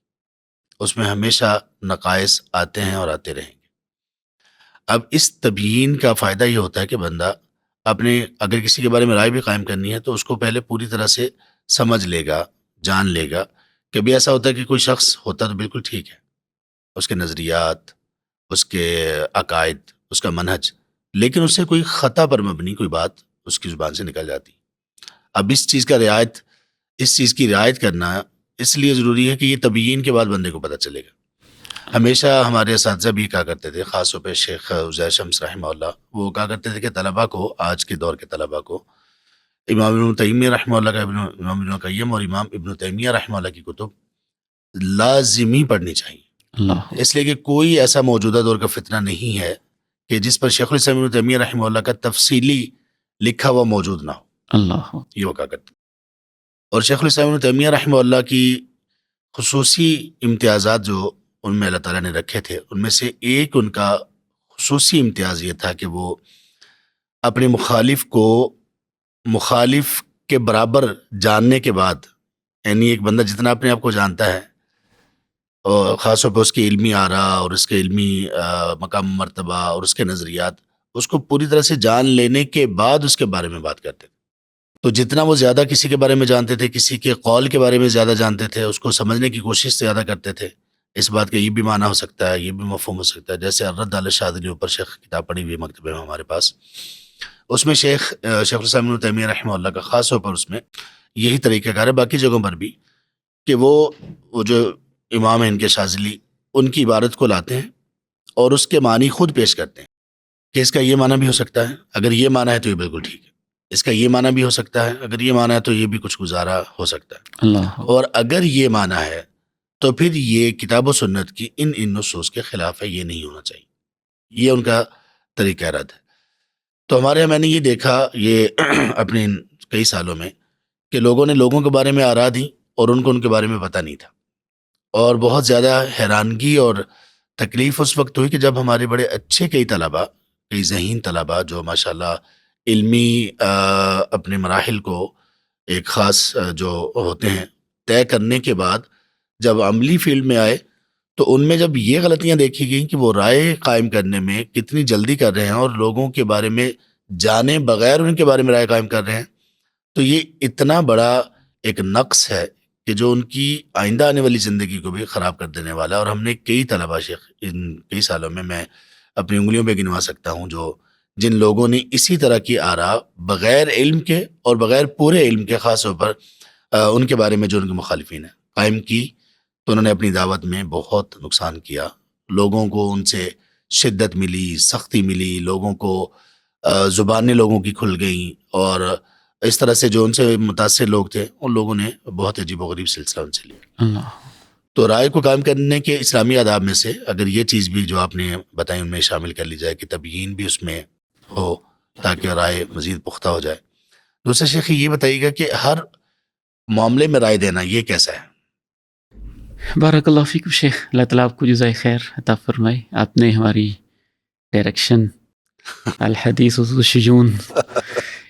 اس میں ہمیشہ نقائص آتے ہیں اور آتے رہیں گے. اب اس تبیین کا فائدہ یہ ہوتا ہے کہ بندہ اپنے اگر کسی کے بارے میں رائے بھی قائم کرنی ہے تو اس کو پہلے پوری طرح سے سمجھ لے گا، جان لے گا. کبھی ایسا ہوتا ہے کہ کوئی شخص ہوتا تو بالکل ٹھیک ہے، اس کے نظریات، اس کے عقائد، اس کا منہج، لیکن اس سے کوئی خطا پر مبنی کوئی بات اس کی زبان سے نکل جاتی. اب اس چیز کی رعایت کرنا اس لیے ضروری ہے کہ یہ تبیین کے بعد بندے کو پتہ چلے گا. ہمیشہ ہمارے اساتذہ بھی کہا کرتے تھے، خاص طور پہ شیخ عزیر شمس رحمہ اللہ، وہ کہا کرتے تھے کہ طلباء کو، آج کے دور کے طلباء کو امام ابن تیمیہ رحمہ اللہ کا امام ابن قیم اور امام ابن تیمیہ رحمہ اللہ کی کتب لازمی پڑھنی چاہیے. اللہ. اس لیے کہ کوئی ایسا موجودہ دور کا فتنہ نہیں ہے کہ جس پر شیخ الاسلام ابن تیمیہ رحمہ اللہ کا تفصیلی لکھا ہوا موجود نہ ہو. اللہ. یہ وہ کہا کرتے. اور شیخ الاسلام ابن تیمیہ رحمہ اللہ کی خصوصی امتیازات جو ان میں اللہ تعالیٰ نے رکھے تھے، ان میں سے ایک ان کا خصوصی امتیاز یہ تھا کہ وہ اپنے مخالف کو مخالف کے برابر جاننے کے بعد، یعنی ایک بندہ جتنا اپنے آپ کو جانتا ہے، اور خاص طور پہ اس کی علمی آراء اور اس کے علمی مقام مرتبہ اور اس کے نظریات، اس کو پوری طرح سے جان لینے کے بعد اس کے بارے میں بات کرتے تھے. تو جتنا وہ زیادہ کسی کے بارے میں جانتے تھے، کسی کے قول کے بارے میں زیادہ جانتے تھے، اس کو سمجھنے کی کوشش زیادہ کرتے تھے. اس بات کا یہ بھی معنی ہو سکتا ہے، یہ بھی مفہوم ہو سکتا ہے. جیسے الرد علی الشاذلی اوپر شیخ کتاب پڑھی ہوئی مکتبے میں ہمارے پاس، اس میں شیخ الاسلام ابن تیمیہ رحمہ اللہ کا خاص طور پر اس میں یہی طریقہ کار ہے، باقی جگہوں پر بھی، کہ وہ جو امام ہیں ان کے شاذلی، ان کی عبارت کو لاتے ہیں اور اس کے معنی خود پیش کرتے ہیں کہ اس کا یہ معنی بھی ہو سکتا ہے، اگر یہ معنی ہے تو یہ بالکل ٹھیک ہے، اس کا یہ معنی بھی ہو سکتا ہے، اگر یہ معنی ہے تو یہ بھی کچھ گزارا ہو سکتا ہے، اللہ. اور اگر یہ معنی ہے تو پھر یہ کتاب و سنت کی ان نصوص کے خلاف ہے، یہ نہیں ہونا چاہیے. یہ ان کا طریقہ رد ہے. تو ہمارے یہاں میں نے یہ دیکھا یہ اپنے ان کئی سالوں میں کہ لوگوں نے لوگوں کے بارے میں آراء دی اور ان کو ان کے بارے میں پتہ نہیں تھا. اور بہت زیادہ حیرانگی اور تکلیف اس وقت ہوئی کہ جب ہمارے بڑے اچھے کئی طلباء، کئی ذہین طلباء جو ماشاءاللہ علمی اپنے مراحل کو ایک خاص جو ہوتے ہیں طے کرنے کے بعد جب عملی فیلڈ میں آئے تو ان میں جب یہ غلطیاں دیکھی گئیں کہ وہ رائے قائم کرنے میں کتنی جلدی کر رہے ہیں اور لوگوں کے بارے میں جانے بغیر ان کے بارے میں رائے قائم کر رہے ہیں، تو یہ اتنا بڑا ایک نقص ہے کہ جو ان کی آئندہ آنے والی زندگی کو بھی خراب کر دینے والا ہے۔ اور ہم نے کئی طلبہ شیخ ان کئی سالوں میں اپنی انگلیوں پہ گنوا سکتا ہوں جن لوگوں نے اسی طرح کی آراء بغیر علم کے اور بغیر پورے علم کے خاص طور پر ان کے بارے میں جو ان کے مخالفین ہیں قائم کی، تو انہوں نے اپنی دعوت میں بہت نقصان کیا۔ لوگوں کو ان سے شدت ملی، سختی ملی، لوگوں کو زبانیں لوگوں کی کھل گئیں، اور اس طرح سے جو ان سے متاثر لوگ تھے ان لوگوں نے بہت عجیب و غریب سلسلہ ان سے لیا۔ اللہ، تو رائے کو قائم کرنے کے اسلامی آداب میں سے اگر یہ چیز بھی جو آپ نے بتائی ان میں شامل کر لی جائے کہ تبیین بھی اس میں ہو تاکہ رائے مزید پختہ ہو جائے۔ دوسرا شیخ یہ بتائیے گا کہ ہر معاملے میں رائے دینا یہ کیسا ہے؟ بارک اللہ فیکم شیخ، اللہ تعالیٰ آپ کو جزائے خیر عطا فرمائے۔ آپ نے ہماری ڈائریکشن الحدیث والشجون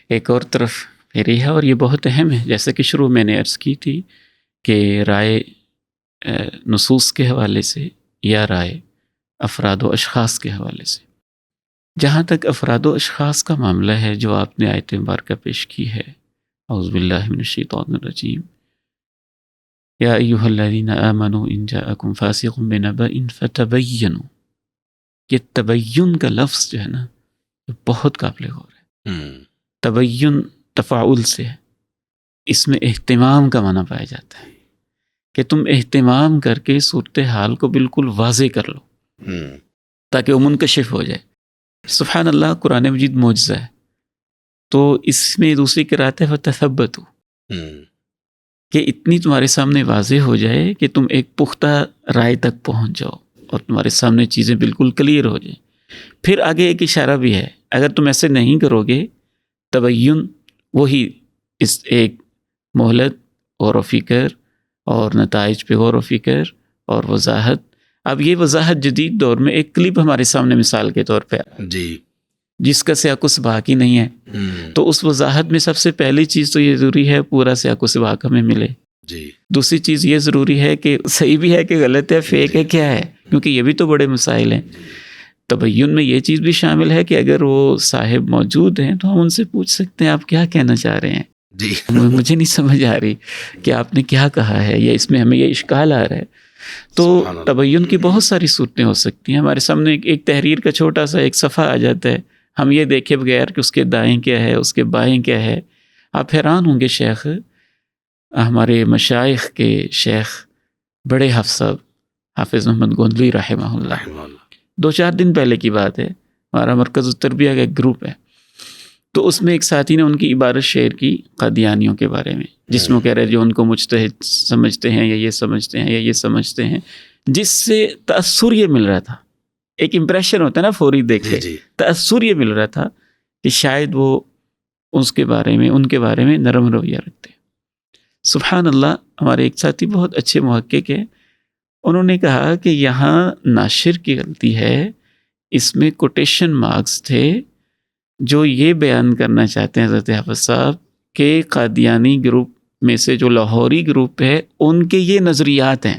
ایک اور طرف پھیری ہے، اور یہ بہت اہم ہے۔ جیسا کہ شروع میں نے عرض کی تھی کہ رائے نصوص کے حوالے سے یا رائے افراد و اشخاص کے حوالے سے، جہاں تک افراد و اشخاص کا معاملہ ہے جو آپ نے آیت مبارکہ پیش کی ہے، اعوذ باللہ من الشیطان الرجیم، یا ایہا الذین آمنوا ان جاءکم فاسق بنبأ فتبینوا، یہ تبین کا لفظ جو ہے نا بہت قابل غور ہے۔ تبین تفاعل سے ہے، اس میں اہتمام کا معنی پایا جاتا ہے کہ تم اہتمام کر کے صورتحال کو بالکل واضح کر لو تاکہ وہ منکشف ہو جائے۔ سبحان اللہ، قرآن مجید معجزہ ہے، تو اس میں دوسری قرات ہے فتثبتوا، کہ اتنی تمہارے سامنے واضح ہو جائے کہ تم ایک پختہ رائے تک پہنچ جاؤ اور تمہارے سامنے چیزیں بالکل کلیئر ہو جائیں۔ پھر آگے ایک اشارہ بھی ہے، اگر تم ایسے نہیں کرو گے، تبین وہی اس ایک مہلت، غور و فکر اور نتائج پہ غور و فکر اور وضاحت۔ اب یہ وضاحت جدید دور میں ایک کلپ ہمارے سامنے مثال کے طور پہ جی، جس کا سیاق و سباق ہی نہیں ہے، تو اس وضاحت میں سب سے پہلی چیز تو یہ ضروری ہے پورا سیاق و سباق ہمیں ملے۔ جی، دوسری چیز یہ ضروری ہے کہ صحیح بھی ہے کہ غلط ہے، فیک ہے، کیا ہے، کیونکہ یہ بھی تو بڑے مسائل ہیں۔ تبین میں یہ چیز بھی شامل ہے کہ اگر وہ صاحب موجود ہیں تو ہم ان سے پوچھ سکتے ہیں آپ کیا کہنا چاہ رہے ہیں، جی، مجھے نہیں سمجھ آ رہی کہ آپ نے کیا کہا ہے، یا اس میں ہمیں یہ اشکال آ رہا ہے۔ تو سبحان اللہ۔ تبین کی بہت ساری صورتیں ہو سکتی ہیں۔ ہمارے سامنے ایک تحریر کا چھوٹا سا ایک صفحہ آ جاتا ہے، ہم یہ دیکھے بغیر کہ اس کے دائیں کیا ہے، اس کے بائیں کیا ہے، آپ حیران ہوں گے۔ شیخ، ہمارے مشائخ کے شیخ بڑے حافظ صاحب حافظ محمد گوندلی رحمہ اللہ، 2-4 دن پہلے کی بات ہے، ہمارا مرکز التربیہ کا ایک گروپ ہے، تو اس میں ایک ساتھی نے ان کی عبارت شیئر کی قادیانیوں کے بارے میں، جس میں کہہ رہے جو ان کو مجتہد سمجھتے ہیں یا یہ سمجھتے ہیں یا یہ سمجھتے ہیں، جس سے تأثر یہ مل رہا تھا، ایک امپریشن ہوتا ہے نا فوری دیکھ کے، تأثر یہ مل رہا تھا کہ شاید وہ اس کے بارے میں، ان کے بارے میں نرم رویہ رکھتے ہیں۔ سبحان اللہ، ہمارے ایک ساتھی بہت اچھے محقق ہیں، انہوں نے کہا کہ یہاں ناشر کی غلطی ہے، اس میں کوٹیشن مارکس تھے جو یہ بیان کرنا چاہتے ہیں حضرت حافظ صاحب کہ قادیانی گروپ میں سے جو لاہوری گروپ ہے ان کے یہ نظریات ہیں،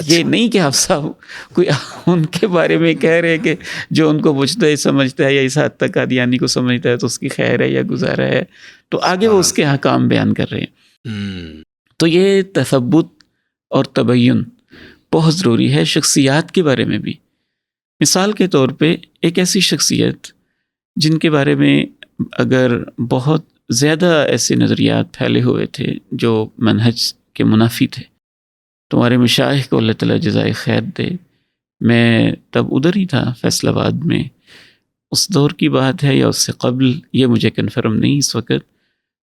یہ نہیں کہ حافظ صاحب کوئی ان کے بارے میں کہہ رہے کہ جو ان کو مجتہد سمجھتا ہے یا اس حد تک قادیانی کو سمجھتا ہے تو اس کی خیر ہے یا گزارا ہے، تو آگے وہ اس کے احکام بیان کر رہے ہیں۔ تو یہ تثبت اور تبین بہت ضروری ہے شخصیات کے بارے میں بھی۔ مثال کے طور پہ ایک ایسی شخصیت جن کے بارے میں اگر بہت زیادہ ایسے نظریات پھیلے ہوئے تھے جو منہج کے منافی تھے، تمہارے مشائخ کو اللہ تعالیٰ جزائے خیر دے، میں تب ادھر ہی تھا فیصل آباد میں، اس دور کی بات ہے یا اس سے قبل، یہ مجھے کنفرم نہیں اس وقت،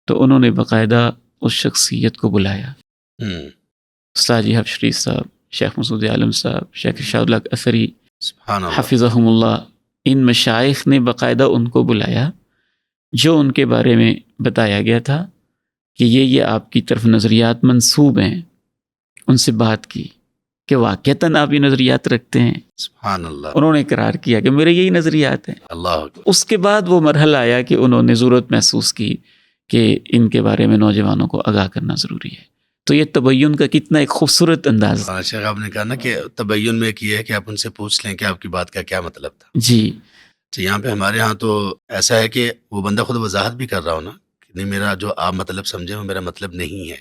تو انہوں نے باقاعدہ اس شخصیت کو بلایا، استاد جی حفظ شریف صاحب، شیخ مسعود عالم صاحب، شیخ ارشاد الحق اثری حفظہم اللہ، ان مشائخ نے باقاعدہ ان کو بلایا، جو ان کے بارے میں بتایا گیا تھا کہ یہ آپ کی طرف نظریات منسوب ہیں، ان سے بات کی کہ واقعتاً آپ یہ نظریات رکھتے ہیں۔ سبحان اللہ، انہوں نے اقرار کیا کہ میرے یہی نظریات ہیں۔ اللہ۔ اس کے بعد وہ مرحلہ آیا کہ انہوں نے ضرورت محسوس کی کہ ان کے بارے میں نوجوانوں کو آگاہ کرنا ضروری ہے۔ تو یہ تبین کا کتنا ایک خوبصورت انداز. شیخ آپ نے کہا نا کہ تبین میں ایک یہ ہے کہ آپ ان سے پوچھ لیں کہ آپ کی بات کا کیا مطلب تھا. جی تو یہاں پہ ہمارے ہاں تو ایسا ہے کہ وہ بندہ خود وضاحت بھی کر رہا ہو نا کہ نہیں میرا جو آپ مطلب سمجھے وہ میرا مطلب نہیں ہے.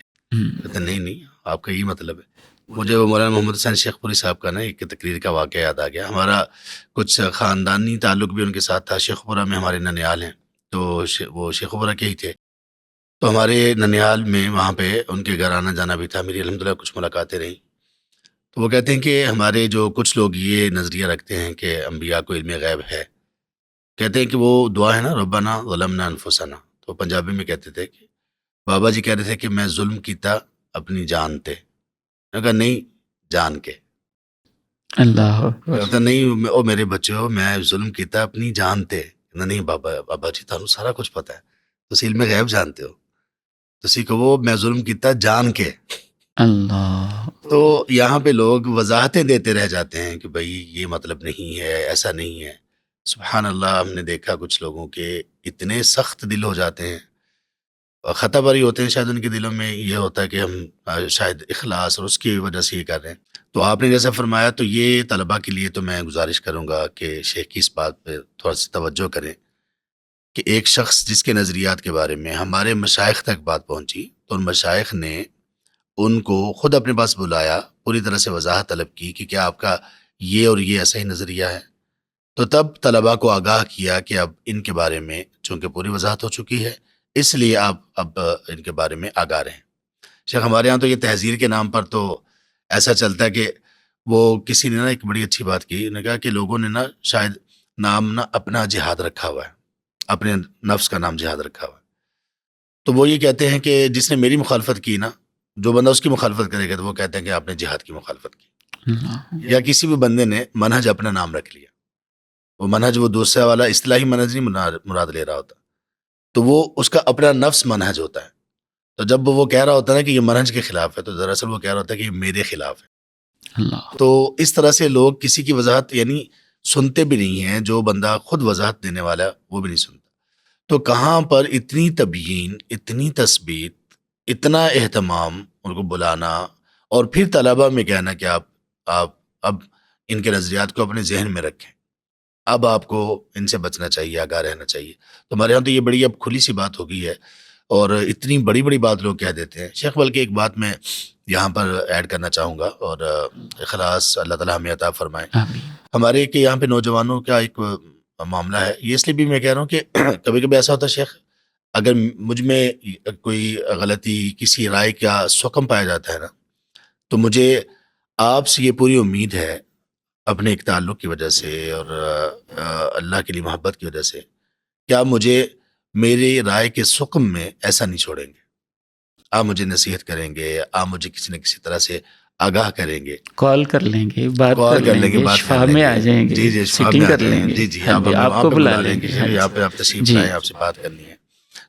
کہتے نہیں آپ کا یہ مطلب ہے. مجھے وہ مولانا محمد حسین شیخ پوری صاحب کا نا ایک تقریر کا واقعہ یاد آ گیا. ہمارا کچھ خاندانی تعلق بھی ان کے ساتھ تھا. شیخ پورہ میں ہمارے ننیال ہیں تو وہ شیخ پورہ کے ہی تھے. تو ہمارے ننیال میں وہاں پہ ان کے گھر آنا جانا بھی تھا. میری الحمدللہ کچھ ملاقاتیں رہیں. تو وہ کہتے ہیں کہ ہمارے جو کچھ لوگ یہ نظریہ رکھتے ہیں کہ انبیاء کو علم غیب ہے. کہتے ہیں کہ وہ دعا ہے نا ربنا ظلمنا انفسنا, تو پنجابی میں کہتے تھے کہ بابا جی کہہ رہے تھے کہ میں ظلم کیتا اپنی جان تے. میں کہا نہیں جان کے. اللہ اکبر. کہتا نہیں او میرے بچوں میں ظلم کیتا اپنی جان تے. نہیں بابا جی تھانوں سارا کچھ پتہ ہے, تسی علم غیب جانتے ہو, تسی کہو میں ظلم کیتا جان کے. اللہ. تو یہاں پہ لوگ وضاحتیں دیتے رہ جاتے ہیں کہ بھائی یہ مطلب نہیں ہے, ایسا نہیں ہے. سبحان اللہ, ہم نے دیکھا کچھ لوگوں کے اتنے سخت دل ہو جاتے ہیں, خطا بری ہوتے ہیں, شاید ان کے دلوں میں یہ ہوتا ہے کہ ہم شاید اخلاص اور اس کی وجہ سے یہ کر رہے ہیں. تو آپ نے جیسا فرمایا تو یہ طلباء کے لیے تو میں گزارش کروں گا کہ شیخ کی اس بات پہ تھوڑا سی توجہ کریں کہ ایک شخص جس کے نظریات کے بارے میں ہمارے مشائخ تک بات پہنچی تو ان مشائخ نے ان کو خود اپنے پاس بلایا, پوری طرح سے وضاحت طلب کی کہ کیا آپ کا یہ اور یہ ایسا ہی نظریہ ہے. تو تب طلباء کو آگاہ کیا کہ اب ان کے بارے میں چونکہ پوری وضاحت ہو چکی ہے اس لیے آپ اب ان کے بارے میں آگاہ رہیں. شیخ ہمارے ہاں تو یہ تحذیر کے نام پر تو ایسا چلتا ہے کہ وہ کسی نے نا ایک بڑی اچھی بات کی, انہوں نے کہا کہ لوگوں نے نا شاید نام نا اپنا جہاد رکھا ہوا ہے, اپنے نفس کا نام جہاد رکھا ہوا ہے. تو وہ یہ کہتے ہیں کہ جس نے میری مخالفت کی نا, جو بندہ اس کی مخالفت کرے گا تو وہ کہتے ہیں کہ آپ نے جہاد کی مخالفت کی. یا کسی بھی بندے نے منہج اپنا نام رکھ لیا, وہ منہج وہ دوسرے والا اصطلاحی منہج نہیں مراد لے رہا ہوتا, تو وہ اس کا اپنا نفس منہج ہوتا ہے. تو جب وہ کہہ رہا ہوتا ہے کہ یہ منہج کے خلاف ہے تو دراصل وہ کہہ رہا ہوتا ہے کہ یہ میرے خلاف ہے. اللہ. تو اس طرح سے لوگ کسی کی وضاحت یعنی سنتے بھی نہیں ہیں, جو بندہ خود وضاحت دینے والا وہ بھی نہیں سنتا. تو کہاں پر اتنی تبیین, اتنی تثبیت, اتنا اہتمام, ان کو بلانا اور پھر طلباء میں کہنا کہ آپ اب ان کے نظریات کو اپنے ذہن میں رکھیں, اب آپ کو ان سے بچنا چاہیے, آگاہ رہنا چاہیے. تو ہمارے یہاں تو یہ بڑی اب کھلی سی بات ہو گئی ہے اور اتنی بڑی بڑی بات لوگ کہہ دیتے ہیں. شیخ بلکہ ایک بات میں یہاں پر ایڈ کرنا چاہوں گا اور اخلاص اللہ تعالیٰ ہمیں عطا فرمائے. آمین. ہمارے کہ یہاں پہ نوجوانوں کا ایک معاملہ ہے, یہ اس لیے بھی میں کہہ رہا ہوں کہ کبھی کبھی ایسا ہوتا ہے شیخ, اگر مجھ میں کوئی غلطی کسی رائے کا سقم پایا جاتا ہے نا, تو مجھے آپ سے یہ پوری امید ہے اپنے ایک تعلق کی وجہ سے اور اللہ کے لیے محبت کی وجہ سے کہ آپ مجھے میری رائے کے سقم میں ایسا نہیں چھوڑیں گے. آپ مجھے نصیحت کریں گے, آپ مجھے کسی نہ کسی طرح سے آگاہ کریں گے, کال کر لیں گے, بات کر لیں گے, بات شفا کر لیں میں گے. آ جائیں گے, جی شفا سیٹنگ میں کر لیں گے. جی ہاں جی, آپ کو بلا لیں گے. جی آپ تشریف جی. لائیں, آپ سے بات کرنی ہے.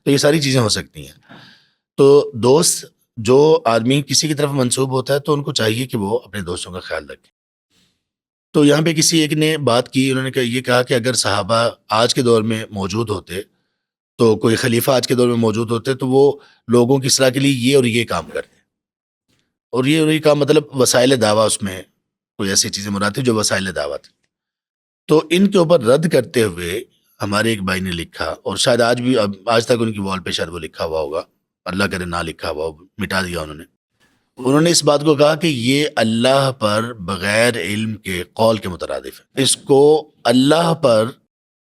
تو یہ ساری چیزیں ہو سکتی ہیں. تو دوست جو آدمی کسی کی طرف منسوب ہوتا ہے تو ان کو چاہیے کہ وہ اپنے دوستوں کا خیال رکھیں. تو یہاں پہ کسی ایک نے بات کی, انہوں نے یہ کہا کہ اگر صحابہ آج کے دور میں موجود ہوتے, تو کوئی خلیفہ آج کے دور میں موجود ہوتے تو وہ لوگوں کی اصلاح کے لیے یہ اور یہ کام کرتے, اور یہ کام مطلب وسائل دعویٰ, اس میں کوئی ایسی چیزیں مراد تھی جو وسائل دعویٰ تھی. تو ان کے اوپر رد کرتے ہوئے ہمارے ایک بھائی نے لکھا, اور شاید آج تک ان کی وال پہ شاید وہ لکھا ہوا ہوگا, اللہ کرے نہ لکھا ہوا, مٹا دیا انہوں نے اس بات کو کہا کہ یہ اللہ پر بغیر علم کے قول کے مترادف ہے. اس کو اللہ پر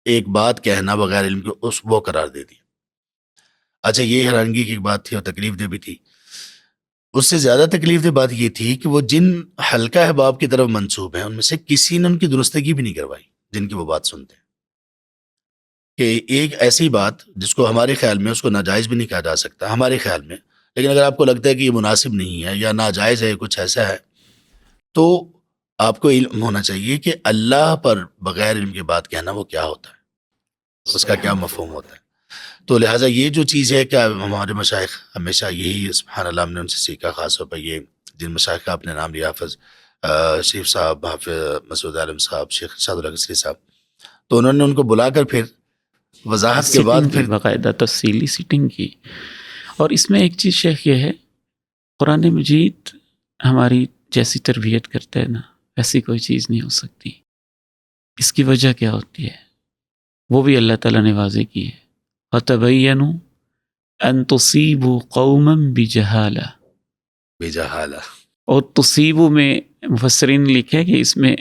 ایک بات کہنا بغیر علم کے وہ قرار دے دیا. اچھا, یہ حیرانگی کی بات تھی اور تکلیف دہ بھی تھی. اس سے زیادہ تکلیف دہ بات یہ تھی کہ وہ جن حلقہ احباب کی طرف منسوب ہیں ان میں سے کسی نے ان کی درستگی بھی نہیں کروائی جن کی وہ بات سنتے ہیں. کہ ایک ایسی بات جس کو ہمارے خیال میں اس کو ناجائز بھی نہیں کہا جا سکتا ہمارے خیال میں, لیکن اگر آپ کو لگتا ہے کہ یہ مناسب نہیں ہے یا ناجائز ہے, کچھ ایسا ہے, تو آپ کو علم ہونا چاہیے کہ اللہ پر بغیر علم کے بات کہنا وہ کیا ہوتا ہے, اس کا کیا مفہوم ہوتا ہے. تو لہٰذا یہ جو چیز ہے کہ ہمارے مشائخ ہمیشہ یہی سبحان اللہ ہم نے ان سے سیکھا, خاص طور پر یہ جن مشائخ کا آپ نے نام لیا, حافظ شریف صاحب, حافظ مسعود عالم صاحب, شیخ شاد القصری صاحب, تو انہوں نے ان کو بلا کر پھر وضاحت کے بعد پھر باقاعدہ تفصیلی سیٹنگ کی. اور اس میں ایک چیز شیخ یہ ہے قرآن مجید ہماری جیسی تربیت کرتا ہے نا، ایسی کوئی چیز نہیں ہو سکتی۔ اس کی وجہ کیا ہوتی ہے؟ وہ بھی اللہ تعالیٰ نے واضح کی ہے، فَتَبَيَّنُوا أَن تُصِيبُوا قَوْمًا بِجَهَالَةٍ۔ بجہالہ، اور تصیبو میں مفسرین نے لکھا ہے کہ اس میں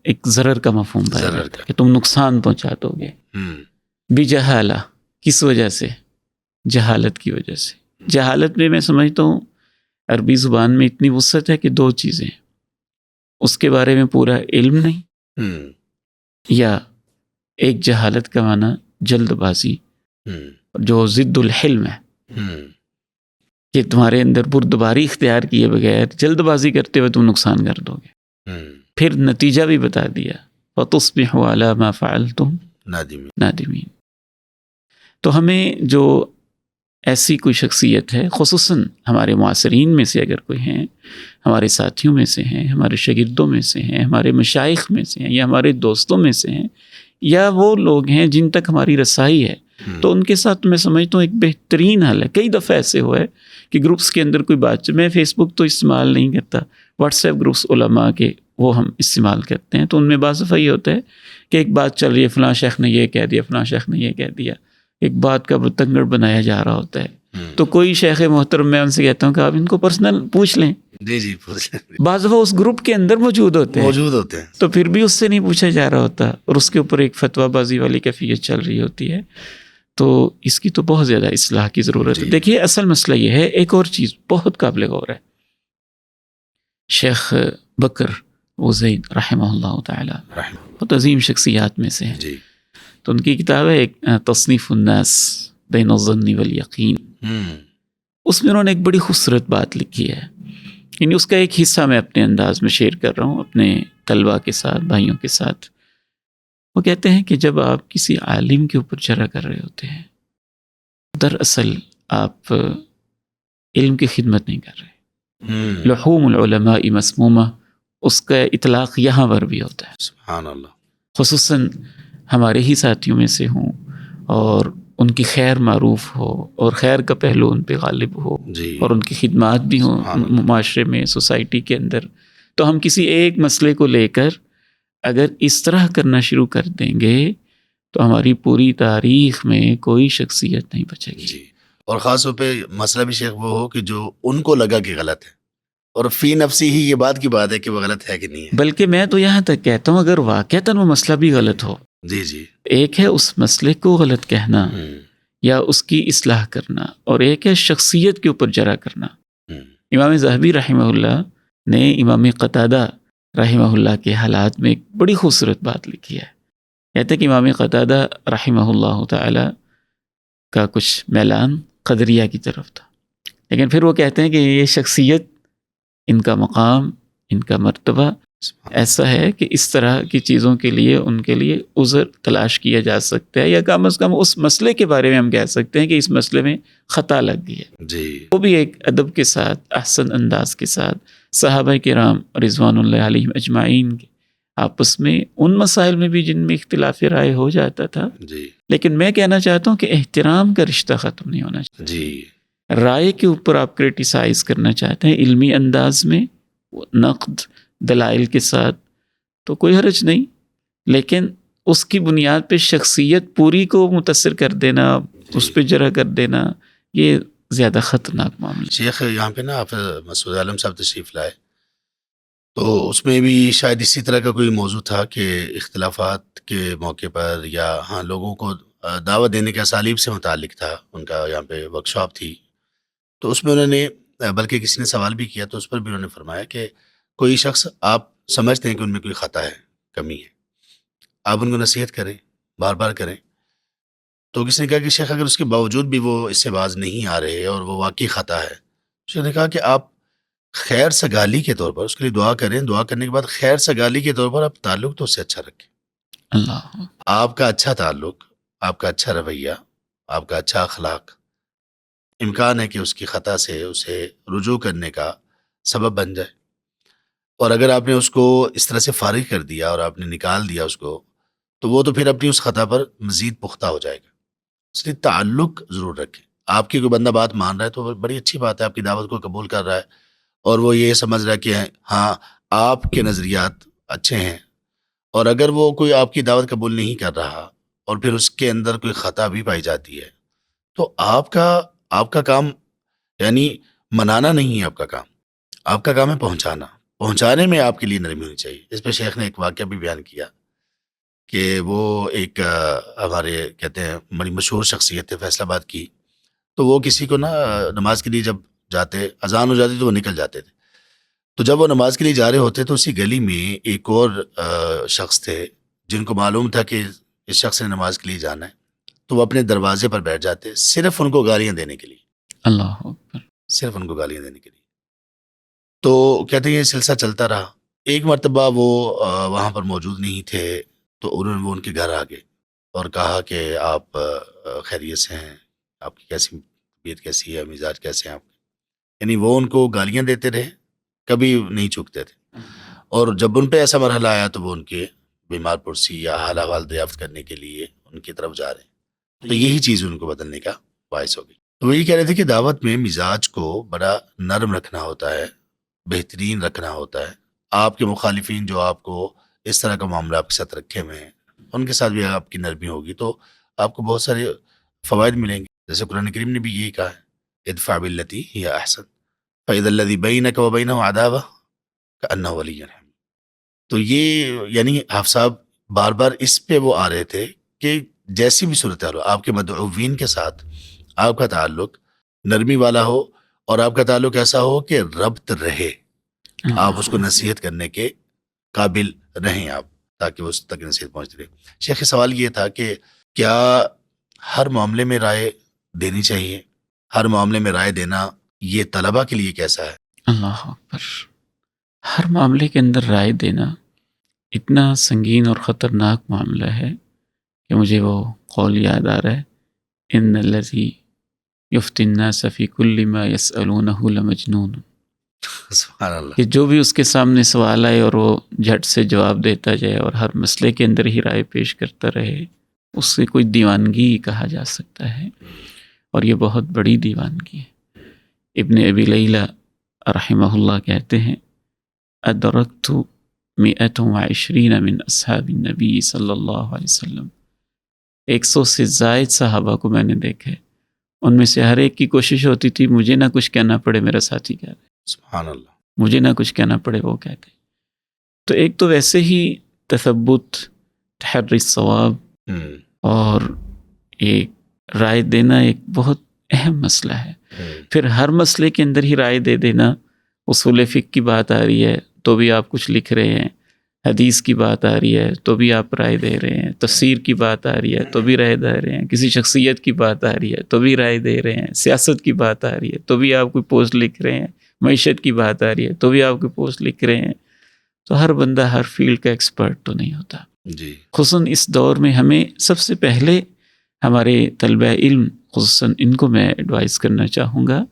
ایک ضرر کا مفہوم پایا ضرر جاتا کا۔ ہے کہ تم نقصان پہنچا دو گے۔ بجہالہ، کس وجہ سے؟ جہالت کی وجہ سے۔ جہالت میں میں سمجھتا ہوں عربی زبان میں اتنی وسعت ہے کہ دو چیزیں، اس کے بارے میں پورا علم نہیں، یا ایک جہالت کا معنی جلد بازی جو ضد الحلم ہے، کہ تمہارے اندر بردباری اختیار کیے بغیر جلد بازی کرتے ہوئے تم نقصان کر دو گے۔ پھر نتیجہ بھی بتا دیا، فَتُصْبِحُوا عَلَى مَا فَعَلْتُمْ نادمین۔ تو ہمیں جو ایسی کوئی شخصیت ہے، خصوصاً ہمارے معاصرین میں سے اگر کوئی ہیں، ہمارے ساتھیوں میں سے ہیں، ہمارے شاگردوں میں سے ہیں، ہمارے مشائخ میں سے ہیں، یا ہمارے دوستوں میں سے ہیں، یا وہ لوگ ہیں جن تک ہماری رسائی ہے، تو ان کے ساتھ میں سمجھتا ہوں ایک بہترین حل ہے۔ کئی دفعہ ایسے ہوا ہے کہ گروپس کے اندر کوئی بات، میں فیس بک تو استعمال نہیں کرتا، واٹس ایپ گروپس علماء کے وہ ہم استعمال کرتے ہیں، تو ان میں بعض دفعہ یہ ہوتا ہے کہ ایک بات چل رہی ہے، فلاں شیخ نے یہ کہہ دیا، فلاں شیخ نے یہ کہہ دیا، ایک بات کا بتنگڑ بنایا جا رہا ہوتا ہے، تو کوئی شیخ محترم میں ان سے کہتا ہوں کہ آپ ان کو پرسنل پوچھ لیں۔ جی پوچھ لیں، بعض دفعہ اس گروپ کے اندر موجود ہوتے ہیں تو پھر بھی اس سے نہیں پوچھا جا رہا ہوتا، اور اس کے اوپر ایک فتویٰ بازی والی کیفیت چل رہی ہوتی ہے۔ تو اس کی تو بہت زیادہ اصلاح کی ضرورت ہے۔ دیکھیے اصل مسئلہ یہ ہے، ایک اور چیز بہت قابل غور ہے، شیخ بکر وزید رحمہ اللہ تعالی بہت عظیم شخصیات میں سے ہیں، تو ان کی کتاب ہے ایک تصنیف الناس بین الظن والیقین، اس میں انہوں نے ایک بڑی خوبصورت بات لکھی ہے، یعنی اس کا ایک حصہ میں اپنے انداز میں شیئر کر رہا ہوں اپنے طلباء کے ساتھ، بھائیوں کے ساتھ۔ وہ کہتے ہیں کہ جب آپ کسی عالم کے اوپر جرح کر رہے ہوتے ہیں، دراصل آپ علم کی خدمت نہیں کر رہے۔ لحوم العلماء مسمومہ، اس کا اطلاق یہاں پر بھی ہوتا ہے، سبحان اللہ، خصوصاً ہمارے ہی ساتھیوں میں سے ہوں اور ان کی خیر معروف ہو اور خیر کا پہلو ان پہ غالب ہو، اور ان کی خدمات بھی ہوں معاشرے میں، سوسائٹی کے اندر، تو ہم کسی ایک مسئلے کو لے کر اگر اس طرح کرنا شروع کر دیں گے تو ہماری پوری تاریخ میں کوئی شخصیت نہیں بچے گی۔ اور خاص طور پہ مسئلہ بھی شیخ وہ ہو کہ جو ان کو لگا کہ غلط ہے، اور فی نفسی ہی یہ بات کی بات ہے کہ وہ غلط ہے کہ نہیں ہے۔ بلکہ میں تو یہاں تک کہتا ہوں اگر واقعتاً وہ مسئلہ بھی غلط ہو، ایک ہے اس مسئلے کو غلط کہنا یا اس کی اصلاح کرنا، اور ایک ہے شخصیت کے اوپر جرح کرنا۔ امام ذہبی رحمہ اللہ نے امام قتادہ رحمہ اللہ کے حالات میں ایک بڑی خوبصورت بات لکھی ہے، کہتے ہیں کہ امام قتادہ رحمہ اللہ تعالی کا کچھ میلان قدریہ کی طرف تھا، لیکن پھر وہ کہتے ہیں کہ یہ شخصیت، ان کا مقام، ان کا مرتبہ ایسا ہے کہ اس طرح کی چیزوں کے لیے ان کے لیے عذر تلاش کیا جا سکتا ہے، یا کم از کم اس مسئلے کے بارے میں ہم کہہ سکتے ہیں کہ اس مسئلے میں خطا لگ گئی ہے۔ وہ بھی ایک ادب کے ساتھ، احسن انداز کے ساتھ، صحابہ کرام رضوان اللہ علیہم اجمعین کے آپس میں ان مسائل میں بھی جن میں اختلاف رائے ہو جاتا تھا، لیکن میں کہنا چاہتا ہوں کہ احترام کا رشتہ ختم نہیں ہونا چاہیے۔ رائے کے اوپر آپ کرٹیسائز کرنا چاہتے ہیں علمی انداز میں، نقد دلائل کے ساتھ، تو کوئی حرج نہیں، لیکن اس کی بنیاد پہ شخصیت پوری کو متاثر کر دینا، اس پہ جرح کر دینا، یہ زیادہ خطرناک معاملہ۔ شیخ یہاں پہ نا آپ مسعود عالم صاحب تشریف لائے، تو اس میں بھی شاید اسی طرح کا کوئی موضوع تھا کہ اختلافات کے موقع پر، یا لوگوں کو دعوت دینے کے اسالیب سے متعلق تھا، ان کا یہاں پہ ورکشاپ تھی، تو اس میں انہوں نے، بلکہ کسی نے سوال بھی کیا تو اس پر بھی انہوں نے فرمایا کہ کوئی شخص آپ سمجھتے ہیں کہ ان میں کوئی خطا ہے، کمی ہے، آپ ان کو نصیحت کریں، بار بار کریں، تو کسی نے کہا کہ شیخ اگر اس کے باوجود بھی وہ اس سے باز نہیں آ رہے اور وہ واقعی خطا ہے، شیخ نے کہا کہ آپ خیر سگالی کے طور پر اس کے لیے دعا کریں، دعا کرنے کے بعد خیر سگالی کے طور پر آپ تعلق تو اس سے اچھا رکھیں، اللہ، آپ کا اچھا تعلق، آپ کا اچھا رویہ، آپ کا اچھا اخلاق، امکان ہے کہ اس کی خطا سے اسے رجوع کرنے کا سبب بن جائے، اور اگر آپ نے اس کو اس طرح سے فارغ کر دیا اور آپ نے نکال دیا اس کو، تو وہ تو پھر اپنی اس خطا پر مزید پختہ ہو جائے گا، اس لیے تعلق ضرور رکھیں، آپ کی کوئی بندہ بات مان رہا ہے تو بڑی اچھی بات ہے، آپ کی دعوت کو قبول کر رہا ہے اور وہ یہ سمجھ رہا ہے کہ ہاں آپ کے نظریات اچھے ہیں، اور اگر وہ کوئی آپ کی دعوت قبول نہیں کر رہا اور پھر اس کے اندر کوئی خطا بھی پائی جاتی ہے، تو آپ کا کام یعنی منانا نہیں ہے، آپ کا کام ہے پہنچانے میں آپ کے لیے نرمی ہونی چاہیے۔ اس پہ شیخ نے ایک واقعہ بھی بیان کیا کہ وہ ایک ہمارے کہتے ہیں بڑی مشہور شخصیت ہے فیصل آباد کی، تو وہ کسی کو نا نماز کے لیے جب جاتے، اذان ہو جاتی تو وہ نکل جاتے تھے، تو جب وہ نماز کے لیے جا رہے ہوتے تو اسی گلی میں ایک اور شخص تھے جن کو معلوم تھا کہ اس شخص نے نماز کے لیے جانا ہے، تو وہ اپنے دروازے پر بیٹھ جاتے صرف ان کو گالیاں دینے کے لیے، اللہ اکبر. صرف ان کو گالیاں دینے کے لیے۔ تو کہتے ہیں یہ سلسلہ چلتا رہا۔ ایک مرتبہ وہ وہاں پر موجود نہیں تھے، تو انہوں نے وہ ان کے گھر آ گئے اور کہا کہ آپ خیریت سے ہیں، آپ کی کیسی طبیعت کیسی ہے، مزاج کیسے ہیں آپ کے، یعنی وہ ان کو گالیاں دیتے رہے، کبھی نہیں چکتے تھے، اور جب ان پہ ایسا مرحلہ آیا تو وہ ان کے بیمار پرسی یا حال احوال دریافت کرنے کے لیے ان کی طرف جا رہے ہیں، تو یہی چیز ان کو بدلنے کا باعث ہو گئی۔ تو وہ یہ کہہ رہے تھے کہ دعوت میں مزاج کو بڑا نرم رکھنا ہوتا ہے، بہترین رکھنا ہوتا ہے۔ آپ کے مخالفین جو آپ کو اس طرح کا معاملہ آپ کے ساتھ رکھے ہوئے ہیں، ان کے ساتھ بھی آپ کی نرمی ہوگی تو آپ کو بہت سارے فوائد ملیں گے۔ جیسے قرآن کریم نے بھی یہی کہا ہے، ادفع باللتی ہی احسن فاذا الذی بینک وبینہ عداوہ کأنہ ولی حمیم۔ تو یہ یعنی حافظ صاحب بار بار اس پہ وہ آ رہے تھے کہ جیسی بھی صورتحال ہو، آپ کے مدعوین کے ساتھ آپ کا تعلق نرمی والا ہو، اور آپ کا تعلق ایسا ہو کہ ربط رہے، آپ اس کو نصیحت کرنے کے قابل رہیں آپ، تاکہ اس تک نصیحت پہنچتی رہے۔ شیخ سوال یہ تھا کہ کیا ہر معاملے میں رائے دینی چاہیے؟ ہر معاملے میں رائے دینا یہ طلبہ کے لیے کیسا ہے؟ اللہ اکبر. ہر معاملے کے اندر رائے دینا اتنا سنگین اور خطرناک معاملہ ہے کہ مجھے وہ قول یاد آ رہا ہے، ان الذی یفتی الناس فی کل ما یسألونہ لمجنون، سبحان اللہ۔ کہ جو بھی اس کے سامنے سوال آئے اور وہ جھٹ سے جواب دیتا جائے اور ہر مسئلے کے اندر ہی رائے پیش کرتا رہے، اس سے کوئی دیوانگی کہا جا سکتا ہے، اور یہ بہت بڑی دیوانگی ہے۔ ابن ابی لیلہ رحمہ اللہ کہتے ہیں، ادرکت 120 من اصحاب النبی صلی اللہ علیہ وسلم، 100 سے زائد صحابہ کو میں نے دیکھا ہے، ان میں سے ہر ایک کی کوشش ہوتی تھی مجھے نہ کچھ کہنا پڑے، میرا ساتھی کہہ رہا ہے، سبحان اللہ۔ مجھے نہ کچھ کہنا پڑے وہ کہتے۔ تو ایک تو ویسے ہی تثبت، تحری الصواب اور ایک رائے دینا ایک بہت اہم مسئلہ ہے۔ پھر ہر مسئلے کے اندر ہی رائے دے دینا، اصول فقہ کی بات آ رہی ہے تو بھی آپ کچھ لکھ رہے ہیں، حدیث کی بات آ رہی ہے تو بھی آپ رائے دے رہے ہیں، تفسیر کی بات آ رہی ہے تو بھی رائے دے رہے ہیں، کسی شخصیت کی بات آ رہی ہے تو بھی رائے دے رہے ہیں، سیاست کی بات آ رہی ہے تو بھی آپ کوئی پوسٹ لکھ رہے ہیں، معیشت کی بات آ رہی ہے تو بھی آپ کوئی پوسٹ لکھ رہے ہیں۔ تو ہر بندہ ہر فیلڈ کا ایکسپرٹ تو نہیں ہوتا۔ جی، خصوصاً اس دور میں ہمیں سب سے پہلے ہمارے طلبہ علم، خصوصاً ان کو میں ایڈوائز کرنا چاہوں گا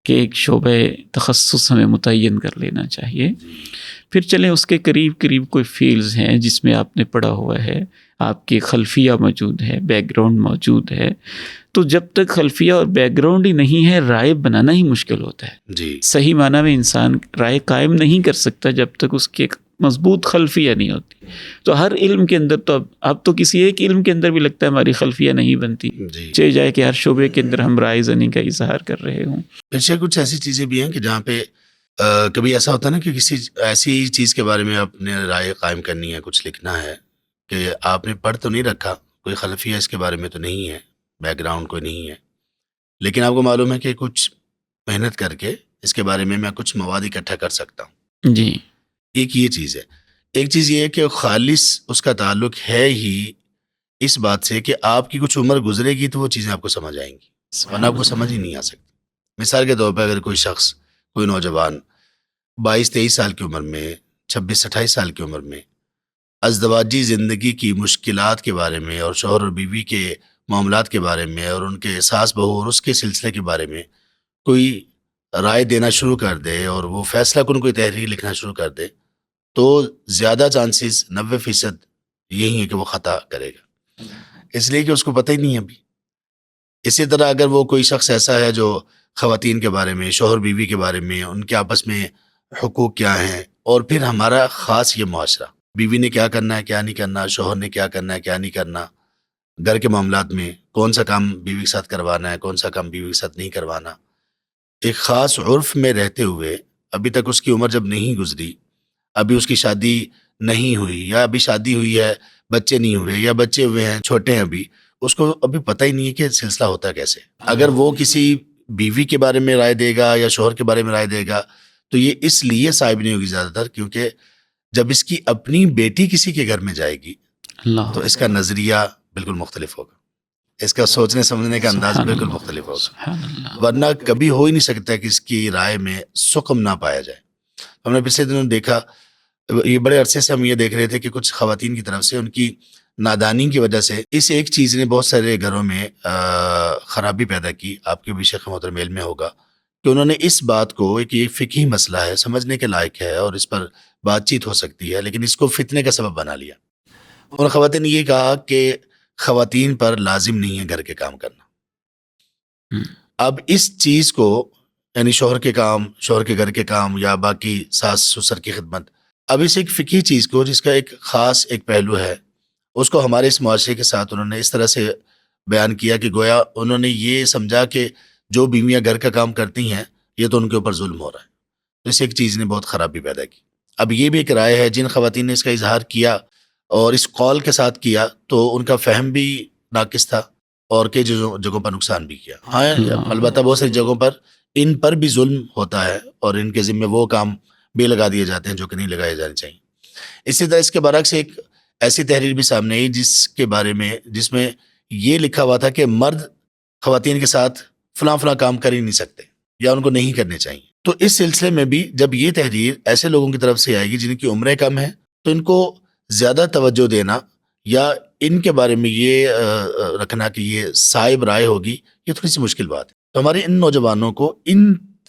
کہ ایک شعبہ تخصص ہمیں متعین کر لینا چاہیے۔ پھر چلیں اس کے قریب قریب کوئی فیلڈز ہیں جس میں آپ نے پڑھا ہوا ہے، آپ کی خلفیہ موجود ہے، بیک گراؤنڈ موجود ہے، تو جب تک خلفیہ اور بیک گراؤنڈ ہی نہیں ہے، رائے بنانا ہی مشکل ہوتا ہے۔ جی، صحیح معنی میں انسان رائے قائم نہیں کر سکتا جب تک اس کی ایک مضبوط خلفیہ نہیں ہوتی۔ تو ہر علم کے اندر تو اب تو کسی ایک علم کے اندر بھی لگتا ہے ہماری خلفیہ نہیں بنتی، جی۔ چاہے جائے کہ ہر شعبے کے اندر ہم رائے زنی کا اظہار کر رہے ہوں۔ پھر کچھ ایسی چیزیں بھی ہیں کہ جہاں پہ کبھی ایسا ہوتا ہے نا کہ کسی ایسی چیز کے بارے میں آپ نے رائے قائم کرنی ہے، کچھ لکھنا ہے کہ آپ نے پڑھ تو نہیں رکھا، کوئی خلفیہ اس کے بارے میں تو نہیں ہے، بیک گراؤنڈ کوئی نہیں ہے، لیکن آپ کو معلوم ہے کہ کچھ محنت کر کے اس کے بارے میں کچھ مواد اکٹھا کر سکتا ہوں۔ جی، ایک یہ چیز ہے۔ ایک چیز یہ ہے کہ خالص اس کا تعلق ہے ہی اس بات سے کہ آپ کی کچھ عمر گزرے گی تو وہ چیزیں آپ کو سمجھ آئیں گی، ورنہ آپ کو سمجھ ہی نہیں آ سکتی۔ مثال کے طور پہ اگر کوئی شخص، کوئی نوجوان 22-23 سال کی عمر میں، 26-28 سال کی عمر میں ازدواجی زندگی کی مشکلات کے بارے میں اور شوہر اور بیوی کے معاملات کے بارے میں اور ان کے ساس بہو اور اس کے سلسلے کے بارے میں کوئی رائے دینا شروع کر دے اور وہ فیصلہ کن کوئی تحریر لکھنا شروع کر دے، تو زیادہ چانسز 90% یہی ہے کہ وہ خطا کرے گا، اس لیے کہ اس کو پتہ ہی نہیں ہے ابھی اسی طرح اگر وہ کوئی شخص ایسا ہے جو خواتین کے بارے میں، شوہر بیوی کے بارے میں، ان کے آپس میں حقوق کیا ہیں، اور پھر ہمارا خاص یہ معاشرہ، بیوی نے کیا کرنا ہے کیا نہیں کرنا، شوہر نے کیا کرنا ہے کیا نہیں کرنا، گھر کے معاملات میں کون سا کام بیوی کے ساتھ کروانا ہے، کون سا کام بیوی کے ساتھ نہیں کروانا، ایک خاص عرف میں رہتے ہوئے ابھی تک اس کی عمر جب نہیں گزری، ابھی اس کی شادی نہیں ہوئی، یا ابھی شادی ہوئی ہے بچے نہیں ہوئے، یا بچے ہوئے ہیں چھوٹے ہیں ابھی، اس کو ابھی پتہ ہی نہیں ہے کہ سلسلہ ہوتا ہے کیسے. اگر وہ کسی بیوی کے بارے میں رائے دے گا یا شوہر کے بارے میں رائے دے گا تو یہ اس لیے صائب نہیں ہوگی زیادہ تر کیونکہ جب اس کی اپنی بیٹی کسی کے گھر میں جائے گی اللہ تو اس کا نظریہ بالکل مختلف ہوگا، اس کا سوچنے سمجھنے کا انداز سبحان بالکل اللہ، مختلف ہوگا، سبحان اللہ. ورنہ کبھی ہو ہی نہیں سکتا کہ اس کی رائے میں سقم نہ پایا جائے. ہم نے پچھلے دنوں دیکھا، یہ بڑے عرصے سے ہم یہ دیکھ رہے تھے کہ کچھ خواتین کی طرف سے ان کی نادانی کی وجہ سے اس ایک چیز نے بہت سارے گھروں میں خرابی پیدا کی. آپ کے بھی شیخ محترم علم میں ہوگا کہ انہوں نے اس بات کو ایک یہ فقہی مسئلہ ہے، سمجھنے کے لائق ہے اور اس پر بات چیت ہو سکتی ہے، لیکن اس کو فتنے کا سبب بنا لیا. اور خواتین نے یہ کہا کہ خواتین پر لازم نہیں ہے گھر کے کام کرنا. اب اس چیز کو یعنی شوہر کے کام، شوہر کے گھر کے کام یا باقی ساس سسر کی خدمت، اب اس ایک فقہی چیز کو جس کا ایک خاص ایک پہلو ہے، اس کو ہمارے اس معاشرے کے ساتھ انہوں نے اس طرح سے بیان کیا کہ گویا انہوں نے یہ سمجھا کہ جو بیویاں گھر کا کام کرتی ہیں یہ تو ان کے اوپر ظلم ہو رہا ہے. تو اس ایک چیز نے بہت خرابی پیدا کی. اب یہ بھی ایک رائے ہے، جن خواتین نے اس کا اظہار کیا اور اس قول کے ساتھ کیا تو ان کا فہم بھی ناقص تھا اور کئی جگہوں پر نقصان بھی کیا. ہاں البتہ بہت ساری جگہوں پر ان پر بھی ظلم ہوتا ہے اور ان کے ذمہ وہ کام بھی لگا دیے جاتے ہیں جو کہ نہیں لگائے جانے چاہیے. اسی طرح اس کے برعکس ایک ایسی تحریر بھی سامنے آئی جس میں یہ لکھا ہوا تھا کہ مرد خواتین کے ساتھ فلاں فلاں کام کر ہی نہیں سکتے یا ان کو نہیں کرنے چاہیے. تو اس سلسلے میں بھی جب یہ تحریر ایسے لوگوں کی طرف سے آئے گی جن کی عمریں کم ہیں تو ان کو زیادہ توجہ دینا یا ان کے بارے میں یہ رکھنا کہ یہ صائب رائے ہوگی، یہ تھوڑی سی مشکل بات ہے. تو ہمارے ان نوجوانوں کو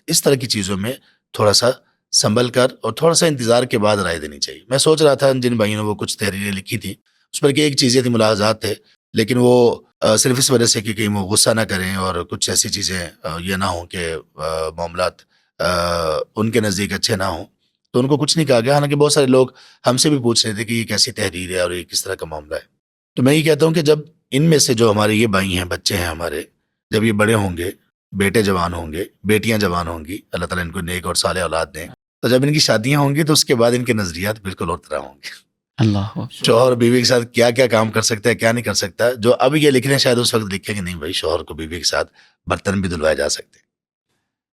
اس طرح کی چیزوں میں تھوڑا سا سنبھل کر اور تھوڑا سا انتظار کے بعد رائے دینی چاہیے. میں سوچ رہا تھا جن بھائیوں نے وہ کچھ تحریریں لکھی تھیں اس پر کہ ایک چیزیں تھی، ملاحظات تھے، لیکن وہ صرف اس وجہ سے کہ کہیں وہ غصہ نہ کریں اور کچھ ایسی چیزیں یہ نہ ہوں کہ معاملات ان کے نزدیک اچھے نہ ہوں تو ان کو کچھ نہیں کہا گیا. حالانکہ بہت سارے لوگ ہم سے بھی پوچھ رہے تھے کہ یہ کیسی تحریر ہے اور یہ کس طرح کا معاملہ ہے. تو میں یہ کہتا ہوں کہ جب ان میں سے جو ہمارے یہ بھائی ہیں، بچے ہیں ہمارے، جب یہ بڑے ہوں گے، بیٹے جوان ہوں گے، بیٹیاں جوان ہوں گی، اللہ تعالیٰ ان کو نیک اور صالح اولاد دیں، تو جب ان کی شادیاں ہوں گی تو اس کے بعد ان کے نظریات بالکل اور طرح ہوں گے. اللہ شوہر اور بیوی کے ساتھ کیا کیا کام کر سکتا ہے، کیا نہیں کر سکتا. جو اب یہ لکھ رہے ہیں شاید اس وقت لکھیں کہ نہیں بھائی، شوہر کو بیوی کے ساتھ برتن بھی دھلوائے جا سکتے،